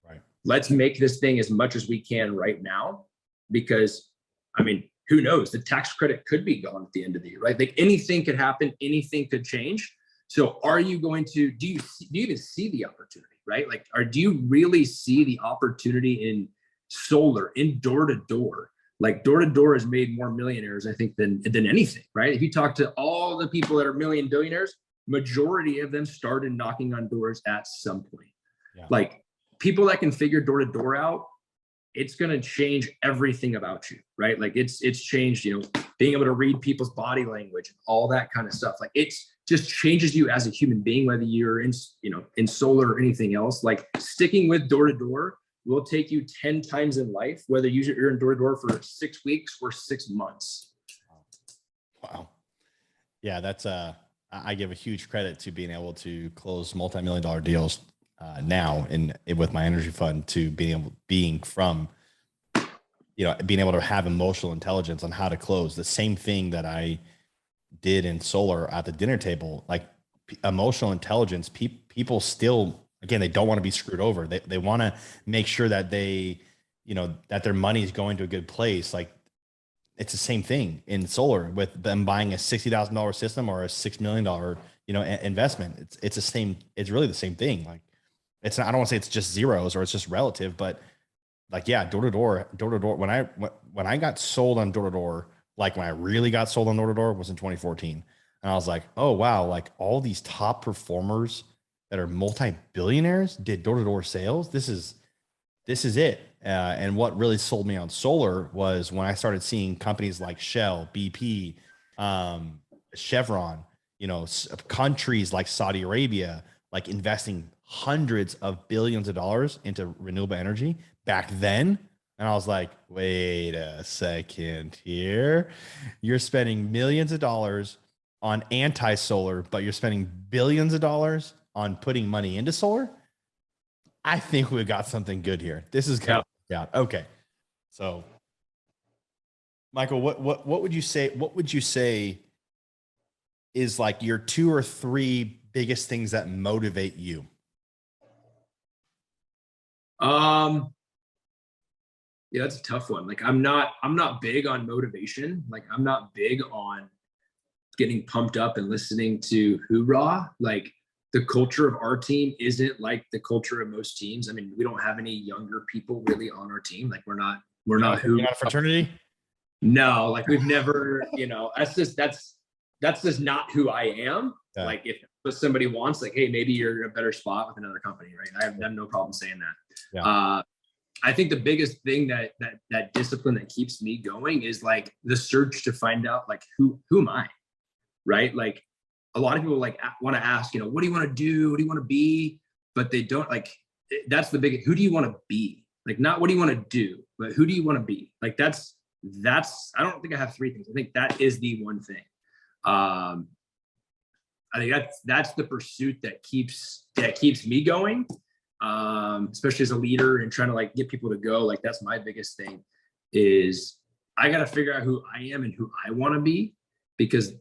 Right. Let's make this thing as much as we can right now. Because, I mean, who knows? The tax credit could be gone at the end of the year, right? Like, anything could happen. Anything could change. So are you going to, do you even see the opportunity, right? Like, do you really see the opportunity in solar, in door to door? Like, door to door has made more millionaires, I think, than anything, right? If you talk to all the people that are billionaires, majority of them started knocking on doors at some point. Yeah. Like, people that can figure door to door out, it's going to change everything about you, right? Like, it's changed, being able to read people's body language and all that kind of stuff. Like, it's just changes you as a human being, whether you're in solar or anything else. Like, sticking with door to door will take you 10 times in life, whether you're in door to door for 6 weeks or 6 months. Wow. Yeah, that's I give a huge credit to being able to close multi-million-dollar deals now with my energy fund, to being able to have emotional intelligence on how to close. The same thing that I did in solar at the dinner table, like emotional intelligence. People still, again, they don't want to be screwed over. They want to make sure that that their money is going to a good place. Like, it's the same thing in solar with them buying a $60,000 system or a $6 million, investment. It's the same. It's really the same thing. Like, it's not, I don't want to say it's just zeros or it's just relative, but like, yeah, door to door. When I got sold on door to door, like when I really got sold on door to door was in 2014. And I was like, oh, wow. Like, all these top performers that are multi-billionaires did door to door sales. This is it. And what really sold me on solar was when I started seeing companies like Shell, BP, Chevron, countries like Saudi Arabia, like investing hundreds of billions of dollars into renewable energy back then. And I was like, wait a second here. You're spending millions of dollars on anti-solar, but you're spending billions of dollars on putting money into solar. I think we got something good here. This is kind of out. Okay. So Michael, what would you say? What would you say is like your 2 or 3 biggest things that motivate you? Yeah, that's a tough one. Like, I'm not big on motivation. Like, I'm not big on getting pumped up and listening to hoorah. Like the culture of our team isn't like the culture of most teams. I mean, we don't have any younger people really on our team. Like we're not You're not a fraternity. No, like we've never, that's just not who I am. Yeah. Like if somebody wants, like, hey, maybe you're in a better spot with another company, right? I have no problem saying that. Yeah. I think the biggest thing that discipline that keeps me going is like the search to find out like who am I, right? Like a lot of people like want to ask, what do you want to do? What do you want to be? But they don't like, that's the biggest, who do you want to be? Like not what do you want to do, but who do you want to be? Like that's, I don't think I have three things. I think that is the one thing. I think that's the pursuit that keeps me going. Especially as a leader and trying to like get people to go. Like that's my biggest thing is I got to figure out who I am and who I want to be, because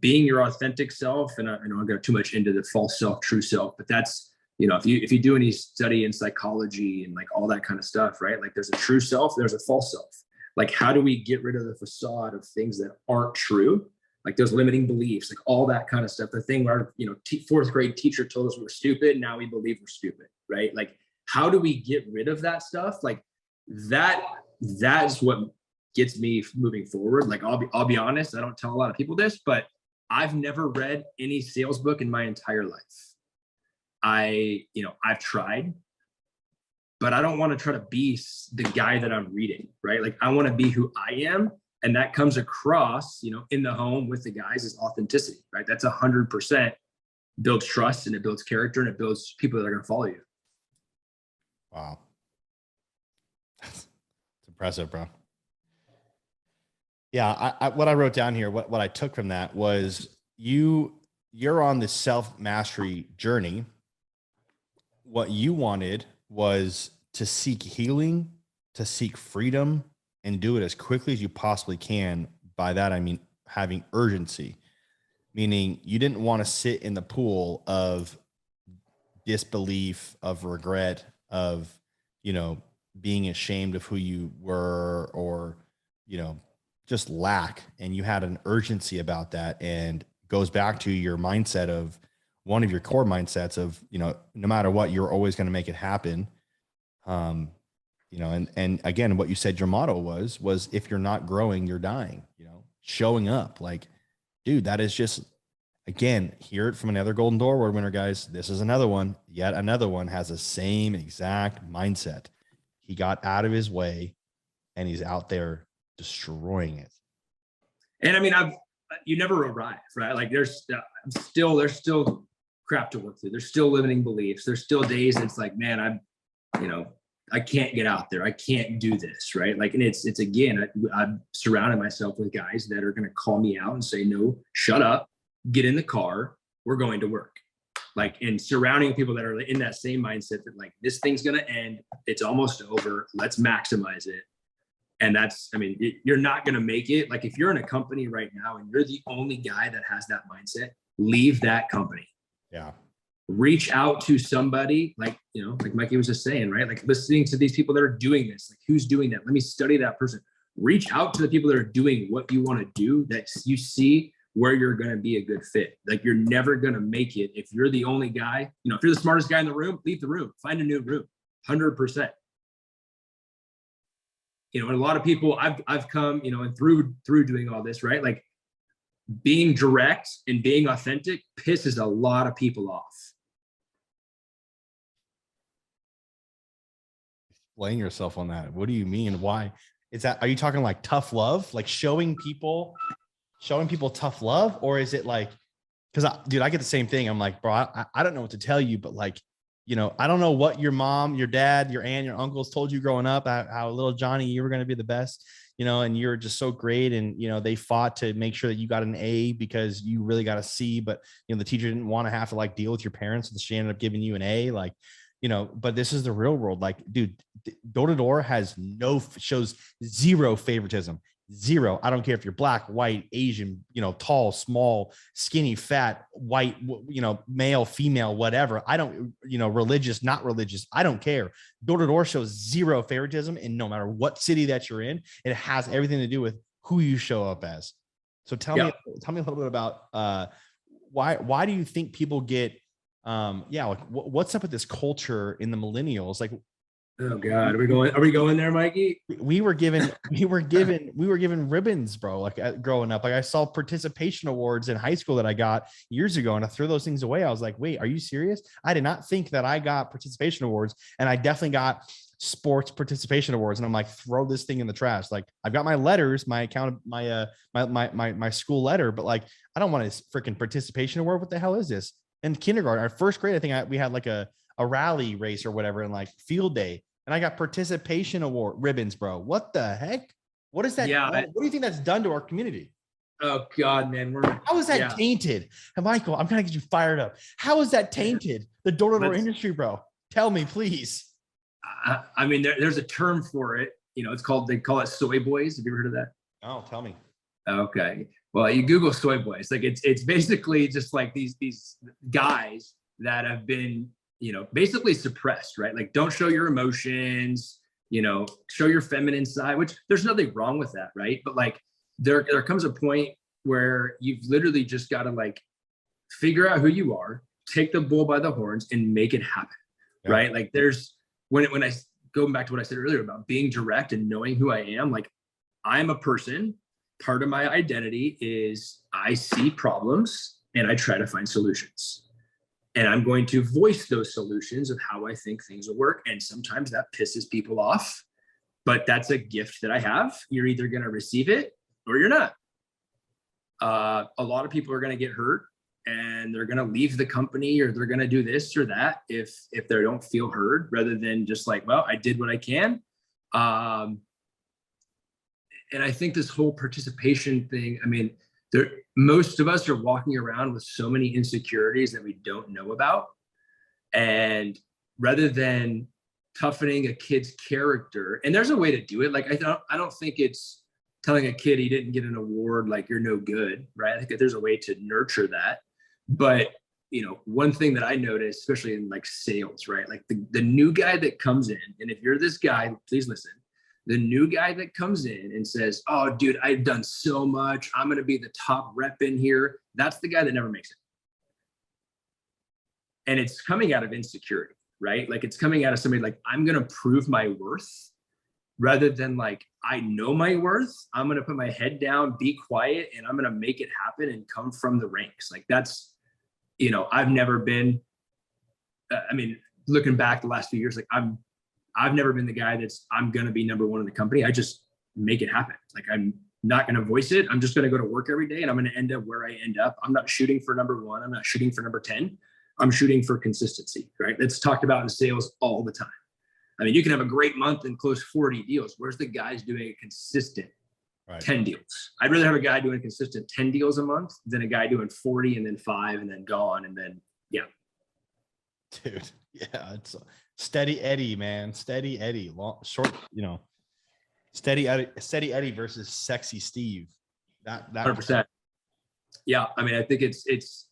being your authentic self, and I don't go too much into the false self, true self, but that's, if you do any study in psychology and like all that kind of stuff, right? Like there's a true self, there's a false self. Like how do we get rid of the facade of things that aren't true? Like those limiting beliefs, like all that kind of stuff. The thing where, fourth grade teacher told us we're stupid. Now we believe we're stupid, right? Like, how do we get rid of that stuff? Like that's what gets me moving forward. Like, I'll be honest. I don't tell a lot of people this, but I've never read any sales book in my entire life. I've tried, but I don't want to try to be the guy that I'm reading, right? Like I want to be who I am. And that comes across, in the home with the guys is authenticity, right? That's 100% builds trust and it builds character and it builds people that are going to follow you. Wow. It's impressive, bro. Yeah. What I wrote down here, what I took from that was you're on this self-mastery journey. What you wanted was to seek healing, to seek freedom, and do it as quickly as you possibly can. By that, I mean having urgency, meaning you didn't want to sit in the pool of disbelief, of regret, of, being ashamed of who you were, or, just lack. And you had an urgency about that, and goes back to your mindset of one of your core mindsets of, no matter what, you're always going to make it happen. And again, what you said your motto was if you're not growing, you're dying, showing up. Like, dude, that is just, again, hear it from another Golden Door Award winner, guys. This is another one, yet another one has the same exact mindset. He got out of his way and he's out there destroying it. And I mean, you never arrive, right? Like there's still crap to work through. There's still limiting beliefs. There's still days it's like, man, I can't get out there. I can't do this, right? Like, and it's again, I've surrounded myself with guys that are going to call me out and say, no, shut up, get in the car, we're going to work. Like, and surrounding people that are in that same mindset that like, this thing's going to end. It's almost over. Let's maximize it. And that's, I mean, you're not going to make it. Like if you're in a company right now and you're the only guy that has that mindset, leave that company. Yeah. Reach out to somebody like, like Mikey was just saying, right? Like listening to these people that are doing this, like who's doing that? Let me study that person. Reach out to the people that are doing what you want to do, that you see where you're going to be a good fit. Like you're never going to make it if you're the only guy, if you're the smartest guy in the room, leave the room, find a new room, 100%. And a lot of people I've come, and through doing all this, right? Like being direct and being authentic pisses a lot of people off. Explain yourself on that. What do you mean? Why is that? Are you talking like tough love, like showing people tough love? Or is it like, because dude, I get the same thing. I'm like, bro, I don't know what to tell you, but like, I don't know what your mom, your dad, your aunt, your uncles told you growing up, how little Johnny, you were going to be the best, and you're just so great. And, they fought to make sure that you got an A because you really got a C, but, the teacher didn't want to have to like deal with your parents. So she ended up giving you an A, like, but this is the real world. Like, dude, Door to Door shows zero favoritism. Zero. I don't care if you're black, white, Asian, tall, small, skinny, fat, white, male, female, whatever. I don't, religious, not religious. I don't care. Door to Door shows zero favoritism, and no matter what city that you're in, it has everything to do with who you show up as. So tell me a little bit about why do you think people get like what's up with this culture in the millennials? Like, oh God, are we going there, Mikey? we were given ribbons, bro. Like growing up, like I saw participation awards in high school that I got years ago, and I threw those things away. I was like, wait, are you serious? I did not think that I got participation awards, and I definitely got sports participation awards. And I'm like, throw this thing in the trash. Like I've got my letters, my account, my school letter, but like I don't want a freaking participation award. What the hell is this? In kindergarten, our first grade, I think we had like a rally race or whatever, and like field day. And I got participation award ribbons, bro. What the heck? What is that? Yeah, what do you think that's done to our community? Oh God, man. How is that tainted? And Michael, I'm gonna get you fired up. How is that tainted? The door-to-door industry, bro. Tell me, please. I mean, there's a term for it. You know, they call it soy boys. Have you ever heard of that? Oh, tell me. Okay. Well, you Google soy boys. Like it's basically just like these guys that have been, you know, basically suppressed, right? Like don't show your emotions, you know, show your feminine side, which there's nothing wrong with that, right? But like there comes a point where you've literally just got to like figure out who you are, take the bull by the horns and make it happen, right? Like there's when I go back to what I said earlier about being direct and knowing who I am, like I'm a person. Part of my identity is I see problems and I try to find solutions. And I'm going to voice those solutions of how I think things will work. And sometimes that pisses people off, but that's a gift that I have. You're either going to receive it or you're not. A lot of people are going to get hurt and they're going to leave the company or they're going to do this or that if they don't feel heard, rather than just like, well, I did what I can. And I think this whole participation thing, I mean, most of us are walking around with so many insecurities that we don't know about. And rather than toughening a kid's character, and there's a way to do it. Like, I don't think it's telling a kid he didn't get an award, like you're no good, right? I think that there's a way to nurture that. But, you know, one thing that I noticed, especially in like sales, right? Like the new guy that comes in, and if you're this guy, please listen. The new guy that comes in and says, oh, dude, I've done so much. I'm going to be the top rep in here. That's the guy that never makes it. And it's coming out of insecurity, right? Like it's coming out of somebody like, I'm going to prove my worth, rather than like, I know my worth. I'm going to put my head down, be quiet, and I'm going to make it happen and come from the ranks. Like that's, you know, I've never been, I mean, looking back the last few years, like I've never been the guy I'm going to be number one in the company. I just make it happen. Like I'm not going to voice it. I'm just going to go to work every day and I'm going to end up where I end up. I'm not shooting for number one. I'm not shooting for number 10. I'm shooting for consistency, right? That's talked about in sales all the time. I mean, you can have a great month and close 40 deals. Where's the guys doing a consistent 10 deals? I'd rather have a guy doing consistent 10 deals a month than a guy doing 40 and then 5 and then gone. And then, Dude. Yeah. It's Steady Eddie, man. Steady Eddie. Long, short, you know, Steady Eddie versus Sexy Steve. That 100%. Yeah. I mean, I think it's,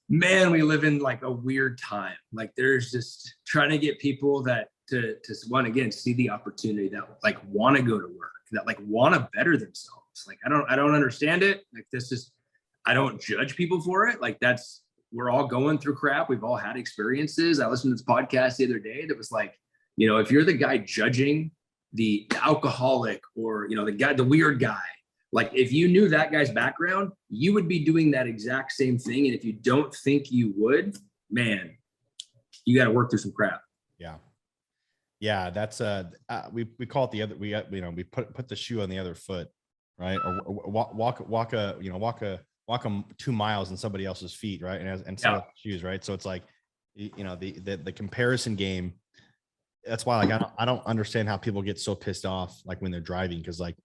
man, we live in like a weird time. Like there's just trying to get people that to want, again, see the opportunity, that like want to go to work, that like want to better themselves. Like, I don't understand it. Like this is, I don't judge people for it. Like we're all going through crap. We've all had experiences. I listened to this podcast the other day that was like, you know, if you're the guy judging the alcoholic or, you know, the weird guy, like if you knew that guy's background, you would be doing that exact same thing. And if you don't think you would, man, you got to work through some crap. Yeah. Yeah. That's we call it the other, we put the shoe on the other foot, right? Or walk them 2 miles in somebody else's feet, right? And shoes, right? So it's like, you know, the comparison game. That's why, like, I don't understand how people get so pissed off, like when they're driving, because like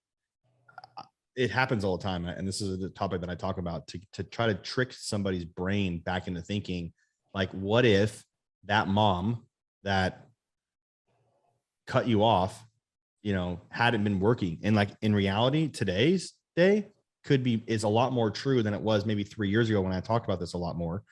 it happens all the time. And this is the topic that I talk about, to try to trick somebody's brain back into thinking, like, what if that mom that cut you off, you know, hadn't been working? And like in reality, today's day is a lot more true than it was maybe 3 years ago when I talked about this a lot more.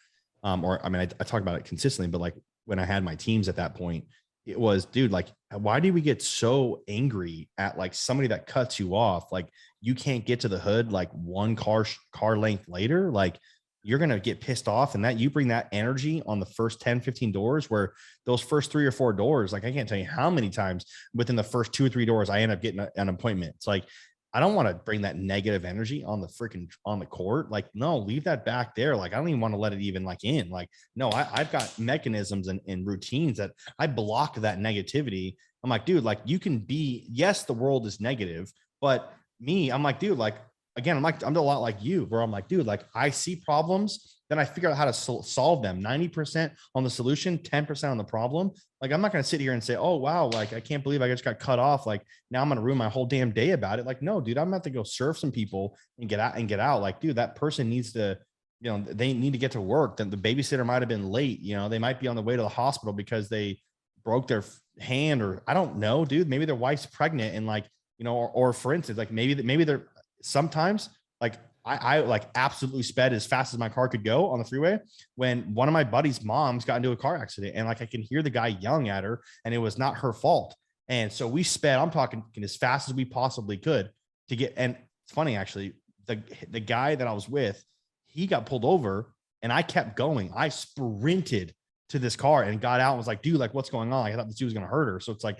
Or I mean, I talk about it consistently, but like when I had my teams at that point, it was, dude, like, why do we get so angry at like somebody that cuts you off? Like, you can't get to the hood like one car length later. Like, you're going to get pissed off, and that you bring that energy on the first 10, 15 doors, where those first 3 or 4 doors, like, I can't tell you how many times within the first 2 or 3 doors, I end up getting an appointment. It's like, I don't want to bring that negative energy on the court. Like, no, leave that back there. Like, I don't even want to let it even like in. Like, no, I've got mechanisms and routines that I block that negativity. I'm like, dude, like, you can be, yes, the world is negative, but me, I'm like, dude, like, again, I'm a lot like you, where I'm like, dude, like, I see problems, then I figure out how to solve them. 90% on the solution, 10% on the problem. Like, I'm not going to sit here and say, oh, wow, like, I can't believe I just got cut off. Like, now I'm going to ruin my whole damn day about it. Like, no, dude, I'm going to have to go serve some people and get out. Like, dude, that person needs to, they need to get to work. Then the babysitter might've been late. They might be on the way to the hospital because they broke their hand, or I don't know, dude, maybe their wife's pregnant, and like, or for instance, like maybe they're sometimes, like, I like absolutely sped as fast as my car could go on the freeway when one of my buddy's moms got into a car accident, and like, I can hear the guy yelling at her, and it was not her fault. And so we sped, I'm talking as fast as we possibly could to get, and it's funny, actually, the guy that I was with, he got pulled over, and I kept going. I sprinted to this car and got out and was like, dude, like, what's going on? Like, I thought this dude was going to hurt her. So it's like,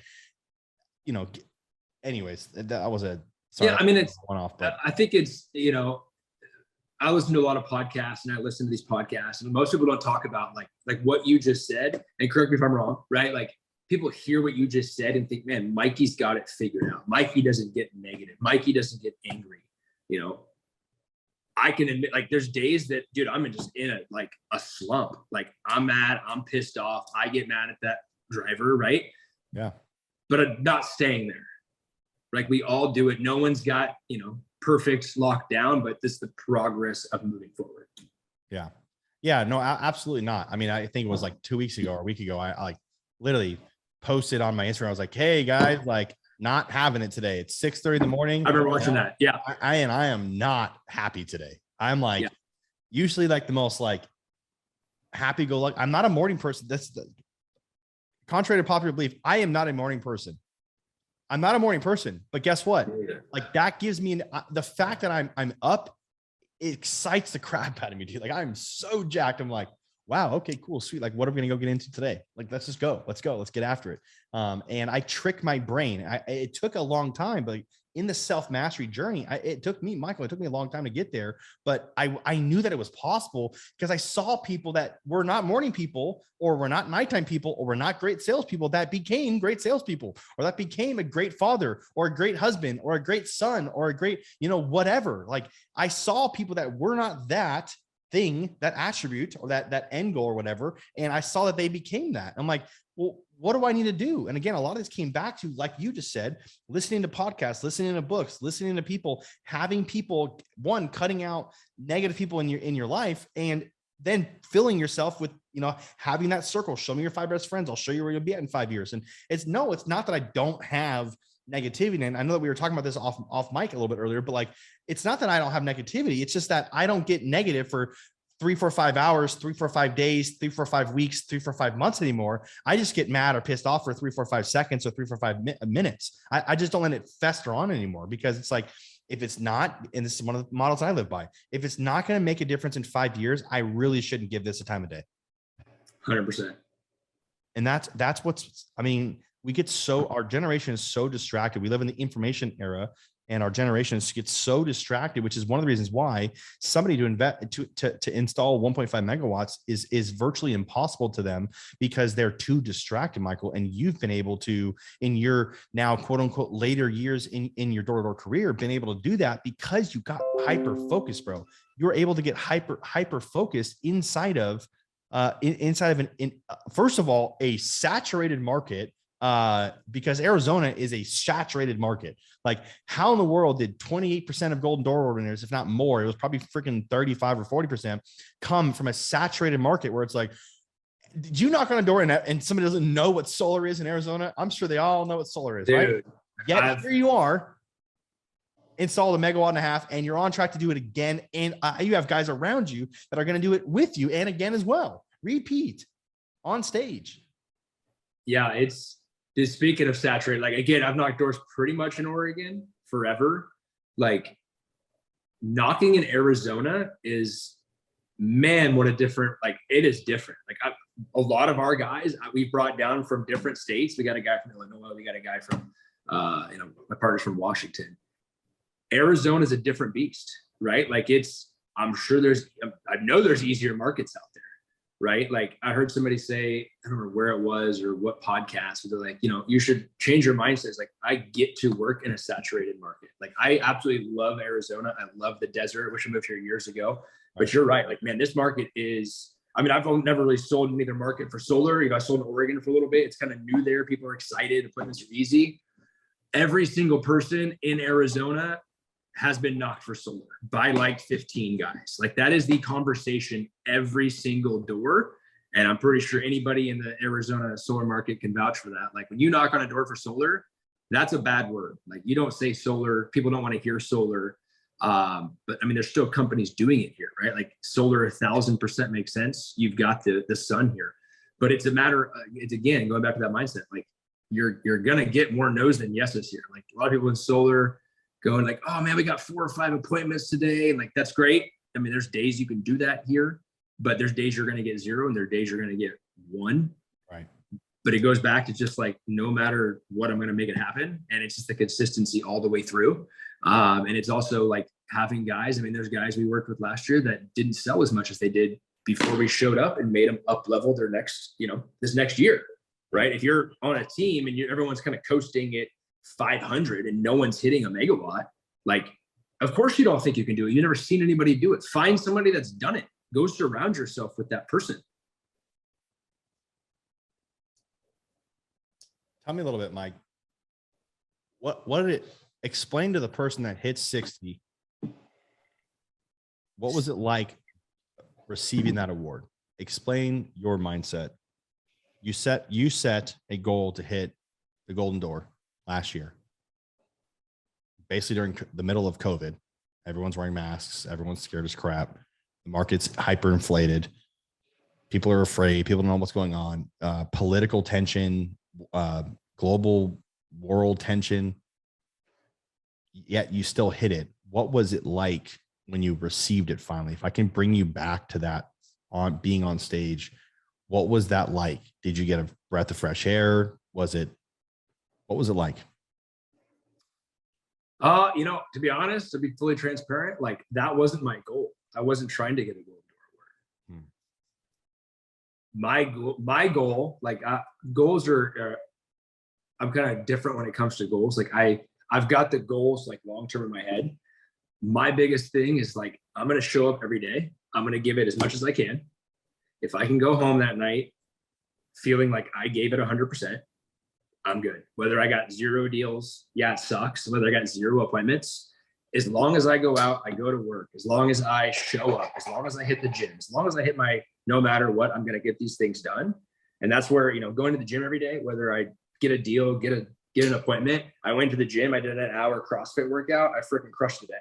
anyways, that was a, sorry, yeah, I mean, it's one off, but I think it's, I listen to a lot of podcasts, and I listen to these podcasts, and most people don't talk about like what you just said, and correct me if I'm wrong, right? Like, people hear what you just said and think, man, Mikey's got it figured out. Mikey doesn't get negative. Mikey doesn't get angry. I can admit, like, there's days that, dude, I'm just in a slump. Like, I'm mad, I'm pissed off. I get mad at that driver, right? Yeah. But I'm not staying there. Like, we all do it. No one's got, perfect lockdown, but this is the progress of moving forward. Yeah. Yeah, no, absolutely not. I mean, I think it was like 2 weeks ago or a week ago, I like literally posted on my Instagram. I was like, hey guys, like, not having it today. It's 6:30 in the morning. I remember watching that. Yeah. I am not happy today. I'm like, usually like the most like happy go lucky. I'm not a morning person. That's contrary to popular belief. I am not a morning person. I'm not a morning person, but guess what? Like, that gives me the fact that I'm up, it excites the crap out of me, dude. Like, I'm so jacked. I'm like, wow, okay, cool, sweet. Like, what are we gonna go get into today? Like, let's just go. Let's get after it. And I trick my brain. It took a long time, but in the self-mastery journey, it took me a long time to get there, but I knew that it was possible because I saw people that were not morning people, or were not nighttime people, or were not great salespeople that became great salespeople, or that became a great father, or a great husband, or a great son, or a great, whatever. Like, I saw people that were not that thing, that attribute, or that end goal or whatever. And I saw that they became that. I'm like, well, what do I need to do? And again, a lot of this came back to, like you just said, listening to podcasts, listening to books, listening to people, having people, one, cutting out negative people in your life, and then filling yourself with, having that circle. Show me your 5 best friends. I'll show you where you'll be at in 5 years. And it's not that I don't have negativity. And I know that we were talking about this off mic a little bit earlier, but like, it's not that I don't have negativity. It's just that I don't get negative for 3, 4, 5 hours, 3, 4, 5 days, 3, 4, 5 weeks, 3, 4, 5 months anymore. I just get mad or pissed off for 3, 4, 5 seconds or 3, 4, 5 minutes. I just don't let it fester on anymore, because it's like, if it's not, and this is one of the models I live by, if it's not going to make a difference in 5 years, I really shouldn't give this a time of day. 100%. And that's what's, I mean, our generation is so distracted. We live in the information era, and our generations get so distracted, which is one of the reasons why somebody to install 1.5 megawatts is virtually impossible to them, because they're too distracted, Michael. And you've been able to, in your now quote unquote later years in your door-to-door career, been able to do that because you got hyper focused, bro. You're able to get hyper focused inside of first of all, a saturated market. Because Arizona is a saturated market. Like, how in the world did 28% of Golden Door ordinators, if not more, it was probably freaking 35 or 40%, come from a saturated market where it's like, did you knock on a door and somebody doesn't know what solar is in Arizona? I'm sure they all know what solar is, dude, right? Yet here you are, installed 1.5 megawatts, and you're on track to do it again. And you have guys around you that are going to do it with you and again as well. Repeat on stage. Yeah, it's just speaking of saturated, like again, I've knocked doors pretty much in Oregon forever. Like knocking in Arizona is, man, what a different, like it is different. Like a lot of our guys we brought down from different states. We got a guy from Illinois. We got a guy from, my partner's from Washington. Arizona is a different beast, right? Like I know there's easier markets out there, right? Like I heard somebody say, I don't know where it was or what podcast, but they're like, you should change your mindset. It's like, I get to work in a saturated market. Like I absolutely love Arizona. I love the desert. I wish I moved here years ago, but you're right. Like, man, this market is, I've never really sold in either market for solar. I sold in Oregon for a little bit. It's kind of new there. People are excited. Appointments are easy. Every single person in Arizona has been knocked for solar by like 15 guys. Like that is the conversation every single door. And I'm pretty sure anybody in the Arizona solar market can vouch for that. Like when you knock on a door for solar, that's a bad word. Like you don't say solar, people don't want to hear solar. But there's still companies doing it here, right? Like solar 1000% makes sense. You've got the sun here, but it's a matter, it's again, going back to that mindset. Like you're going to get more no's than yeses here. Like a lot of people in solar going like, oh man, we got 4 or 5 appointments today. And like, that's great. There's days you can do that here, but there's days you're going to get 0 and there are days you're going to get 1. Right. But it goes back to just like, no matter what, I'm going to make it happen. And it's just the consistency all the way through. And it's also like having guys, there's guys we worked with last year that didn't sell as much as they did before we showed up and made them up level their next, this next year, right? If you're on a team and everyone's kind of coasting at 500 and no one's hitting a megawatt, like, of course you don't think you can do it. You've never seen anybody do it. Find somebody that's done it. Go surround yourself with that person. Tell me a little bit, Mike. What did it explain to the person that hit 60? What was it like receiving that award? Explain your mindset. You set a goal to hit the Golden Door last year. Basically during the middle of COVID, everyone's wearing masks. Everyone's scared as crap. The market's hyperinflated. People are afraid. People don't know what's going on. Political tension, global world tension. Yet you still hit it. What was it like when you received it finally? If I can bring you back to that on being on stage, what was that like? Did you get a breath of fresh air? What was it like? To be honest, to be fully transparent, like that wasn't my goal. I wasn't trying to get a Golden Door award. My goal, like goals are, I'm kind of different when it comes to goals. Like I've got the goals like long-term in my head. My biggest thing is like, I'm going to show up every day. I'm going to give it as much as I can. If I can go home that night feeling like I gave it 100%, I'm good. Whether I got 0 deals, yeah, it sucks. Whether I got 0 appointments, as long as I go out, I go to work, as long as I show up, as long as I hit the gym, as long as I hit no matter what, I'm going to get these things done. And that's where, going to the gym every day, whether I get a deal, get an appointment, I went to the gym, I did an hour CrossFit workout, I freaking crushed the day.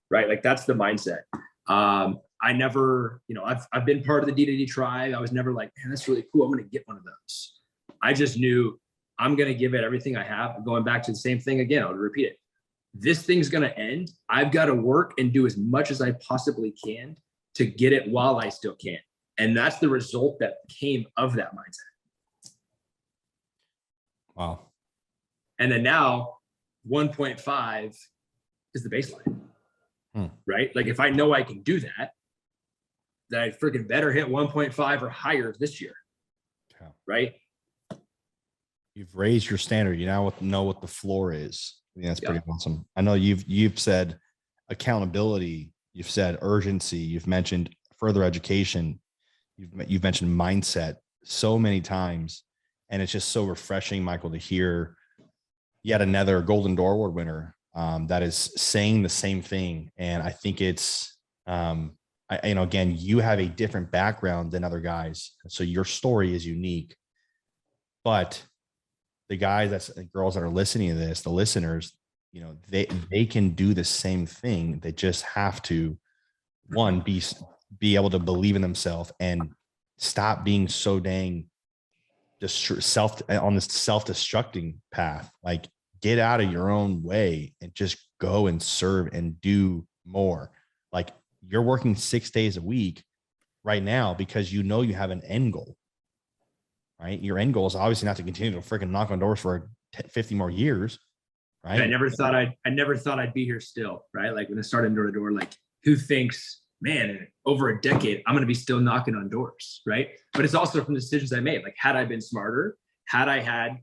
Right. Like that's the mindset. I never, I've been part of the D2D tribe. I was never like, man, that's really cool. I'm going to get one of those. I just knew I'm going to give it everything I have. Going back to the same thing again, I'll repeat it. This thing's going to end. I've got to work and do as much as I possibly can to get it while I still can. And that's the result that came of that mindset. Wow. And then now 1.5 is the baseline, right? Like if I know I can do that, then I freaking better hit 1.5 or higher this year. Yeah. Right. You've raised your standard. You now know what the floor is. I mean, that's pretty awesome. I know you've said accountability, you've said urgency, you've mentioned further education, you've mentioned mindset so many times. And it's just so refreshing, Michael, to hear yet another Golden Door Award winner that is saying the same thing. And I think it's, again, you have a different background than other guys. So your story is unique, but the guys and girls that are listening to this, the listeners, they can do the same thing. They just have to, one, be able to believe in themselves and stop being so dang on this self-destructing path. Like, get out of your own way and just go and serve and do more. Like, you're working 6 days a week right now because you know you have an end goal, right? Your end goal is obviously not to continue to freaking knock on doors for 50 more years, right? I never thought I'd be here still, right? Like when I started door to door, like who thinks, man, in over a decade, I'm going to be still knocking on doors, right? But it's also from the decisions I made. Like, had I been smarter, had I had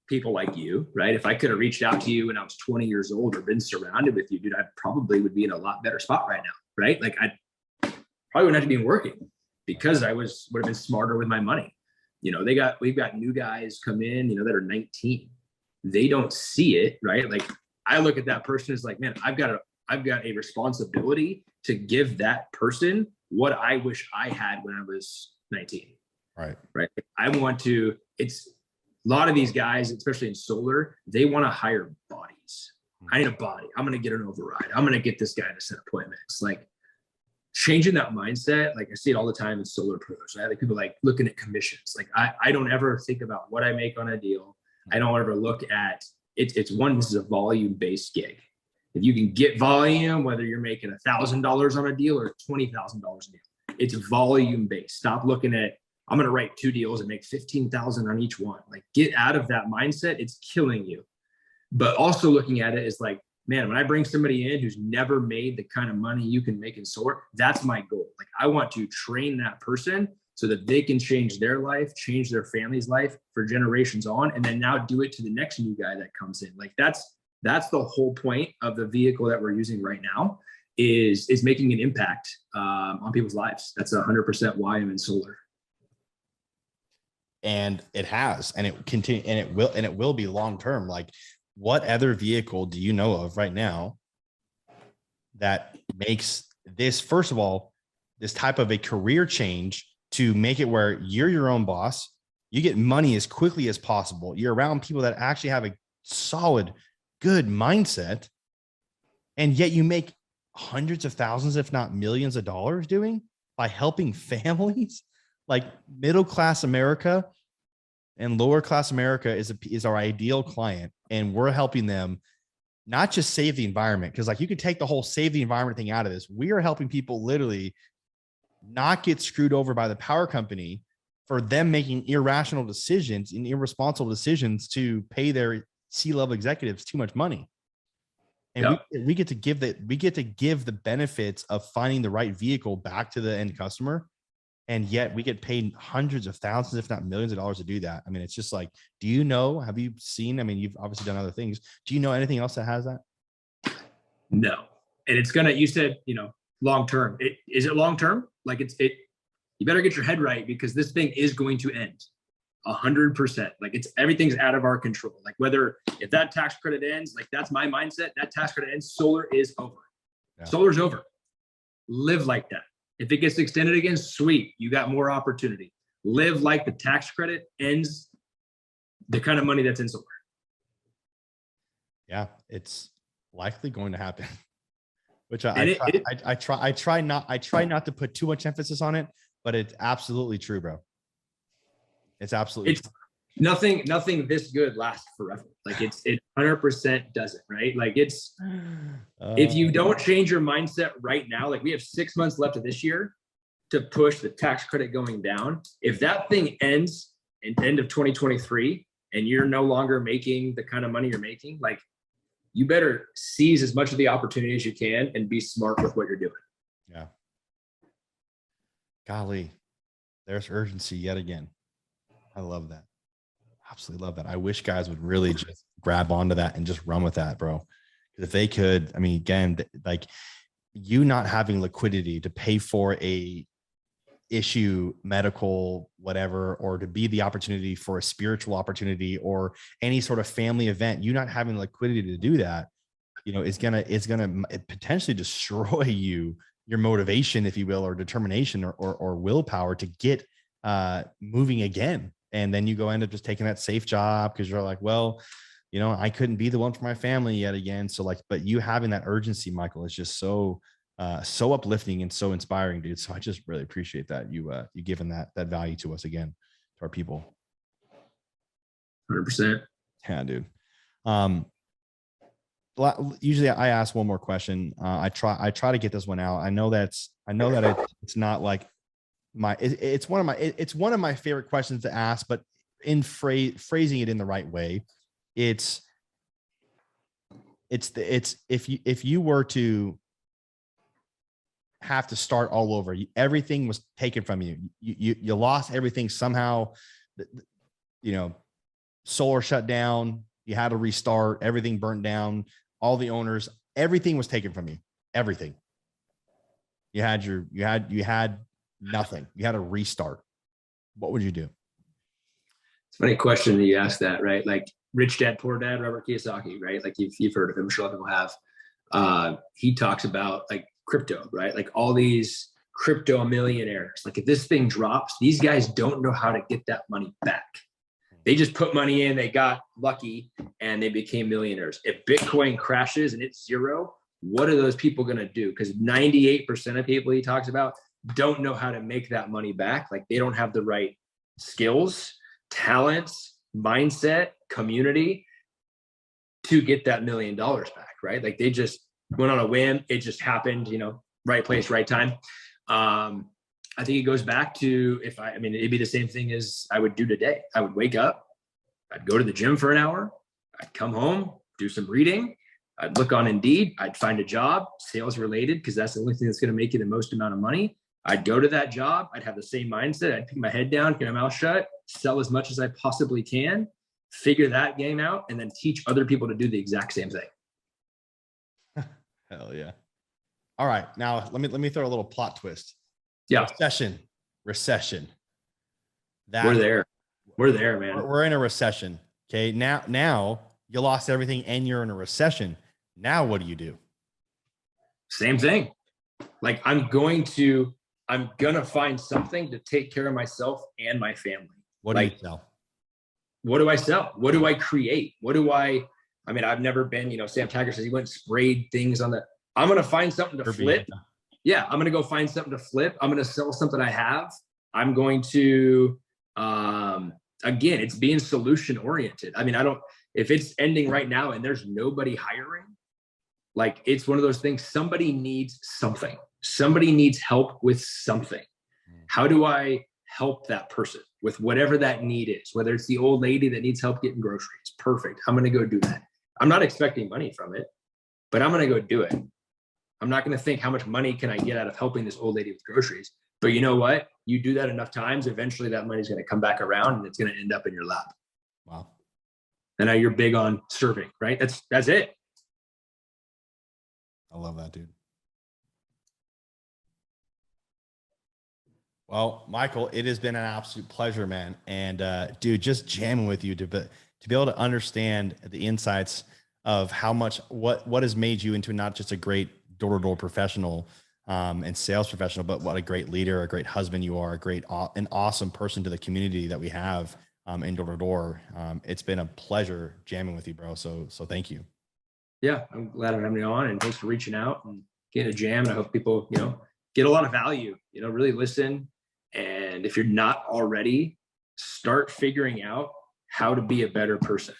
people like you, right? If I could have reached out to you when I was 20 years old or been surrounded with you, dude, I probably would be in a lot better spot right now, right? Like, I probably wouldn't have to be working because I would have been smarter with my money. You know, we've got new guys come in, you know, that are 19. They don't see it, right? Like, I look at that person as like, man, I've got a responsibility to give that person what I wish I had when I was 19. Right. I want to, it's a lot of these guys, especially in solar, they want to hire bodies. I need a body. I'm going to get an override. I'm going to get this guy to set appointments. Like, changing that mindset, like I see it all the time in solar pros, right? Like people like looking at commissions. Like I don't ever think about what I make on a deal. I don't ever look at it. This is a volume-based gig. If you can get volume, whether you're making $1,000 on a deal or $20,000 a deal, it's volume-based. Stop looking at, I'm going to write 2 deals and make 15,000 on each one. Like, get out of that mindset. It's killing you. But also looking at it is like, man, when I bring somebody in who's never made the kind of money you can make in solar, that's my goal. Like, I want to train that person so that they can change their life, change their family's life for generations on, and then now do it to the next new guy that comes in. Like, that's the whole point of the vehicle that we're using right now is making an impact on people's lives. That's 100% why I'm in solar. And it has, and it will be long-term. Like, what other vehicle do you know of right now that makes this, first of all, this type of a career change to make it where you're your own boss, you get money as quickly as possible, you're around people that actually have a solid, good mindset, and yet you make hundreds of thousands, if not millions of dollars doing by helping families? Like, middle-class America and lower class America is our ideal client. And we're helping them not just save the environment. Cause like, you can take the whole save the environment thing out of this. We are helping people literally not get screwed over by the power company for them making irrational decisions and irresponsible decisions to pay their C-level executives too much money. And Yep. we get to give the benefits of finding the right vehicle back to the end customer. And yet we get paid hundreds of thousands, if not millions of dollars to do that. I mean, it's just like, have you seen, I mean, you've obviously done other things. Do you know anything else that has that? No. And it's you said, long-term. Is it long-term? Like you better get your head right, because this thing is going to end 100%. Like, everything's out of our control. Like, if that tax credit ends, like, that's my mindset. That tax credit ends, solar is over. Yeah. Solar's over. Live like that. If it gets extended again, sweet, you got more opportunity. Live like the tax credit ends the kind of money that's in solar. Yeah, it's likely going to happen. Which I try not to put too much emphasis on it, but it's absolutely true, bro. It's absolutely true. Nothing this good lasts forever. Like, it 100% doesn't, right? Like, if you don't change your mindset right now, like, we have 6 months left of this year to push the tax credit going down. If that thing ends in end of 2023 and you're no longer making the kind of money you're making, like, you better seize as much of the opportunity as you can and be smart with what you're doing. Yeah. Golly, there's urgency yet again. I love that. Absolutely love that. I wish guys would really just grab onto that and just run with that, bro. Because if they could, I mean, again, like, you not having liquidity to pay for a issue, medical, whatever, or to be the opportunity for a spiritual opportunity or any sort of family event, you not having liquidity to do that, is gonna potentially destroy your motivation, if you will, or determination or willpower to get moving again. And then you end up just taking that safe job because you're like, well, I couldn't be the one for my family yet again. So like, but you having that urgency, Michael, is just so uplifting and so inspiring, dude. So I just really appreciate that you giving that value to us again, to our people. 100%. Yeah, dude. Usually I ask one more question. I try to get this one out. I know that it's not like it's one of my favorite questions to ask, but in phrasing it in the right way, it's if you were to have to start all over, everything was taken from you. You lost everything somehow. Solar shut down. You had to restart. Everything burnt down. All the owners, everything was taken from you. Everything. You had nothing. You had to restart. What would you do? It's a funny question that you asked that, right? Like Rich Dad, Poor Dad, Robert Kiyosaki, right? Like you've heard of him. I'm sure a lot of people have. He talks about like crypto, right? Like all these crypto millionaires. Like if this thing drops, these guys don't know how to get that money back. They just put money in, they got lucky, and they became millionaires. If Bitcoin crashes and it's zero, what are those people going to do? Because 98% of people he talks about don't know how to make that money back. Like they don't have the right skills, talents, mindset, community to get that $1 million back, right? Like they just went on a whim. It just happened, right place, right time. I think it goes back to it'd be the same thing as I would do today. I would wake up, I'd go to the gym for an hour, I'd come home, do some reading, I'd look on Indeed, I'd find a job, sales related, because that's the only thing that's going to make you the most amount of money. I'd go to that job, I'd have the same mindset, I'd pick my head down, get my mouth shut, sell as much as I possibly can, figure that game out, and then teach other people to do the exact same thing. Hell yeah. All right. Now let me throw a little plot twist. Yeah. Recession. We're there, man. We're in a recession. Okay. Now you lost everything and you're in a recession. Now what do you do? Same thing. Like I'm gonna find something to take care of myself and my family. What do you sell? What do I sell? What do I create? I've never been, Sam Taggart says he went and sprayed things on I'm going to find something to flip. Yeah. I'm going to go find something to flip. I'm going to sell something I have. I'm going to, again, it's being solution oriented. If it's ending right now and there's nobody hiring, like it's one of those things, somebody needs something. Somebody needs help with something. How do I help that person with whatever that need is? Whether it's the old lady that needs help getting groceries. Perfect. I'm going to go do that. I'm not expecting money from it, but I'm going to go do it. I'm not going to think how much money can I get out of helping this old lady with groceries. But you know what? You do that enough times, eventually that money's going to come back around and it's going to end up in your lap. Wow. And now you're big on serving, right? That's it. I love that, dude. Well, Michael, it has been an absolute pleasure, man. And dude, just jamming with you to be able to understand the insights of how much, what has made you into not just a great door-to-door professional and sales professional, but what a great leader, a great husband you are, an awesome person to the community that we have in door-to-door. It's been a pleasure jamming with you, bro. So thank you. Yeah, I'm glad I'm having you on, and thanks for reaching out and getting a jam. And I hope people, get a lot of value, really listen. And if you're not already, start figuring out how to be a better person,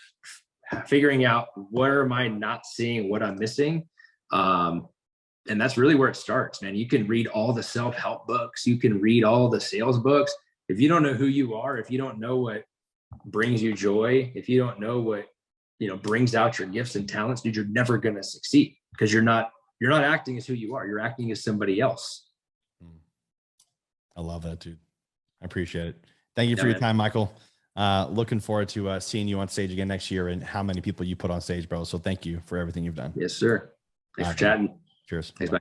figuring out where am I not seeing, what I'm missing. And that's really where it starts, man. You can read all the self-help books. You can read all the sales books. If you don't know who you are, if you don't know what brings you joy, if you don't know what, brings out your gifts and talents, dude, you're never going to succeed because you're not acting as who you are. You're acting as somebody else. I love that, dude. I appreciate it. Thank you for your time, Michael. Looking forward to seeing you on stage again next year and how many people you put on stage, bro. So thank you for everything you've done. Yes, sir. Thanks for chatting. Cheers. Thanks, bye.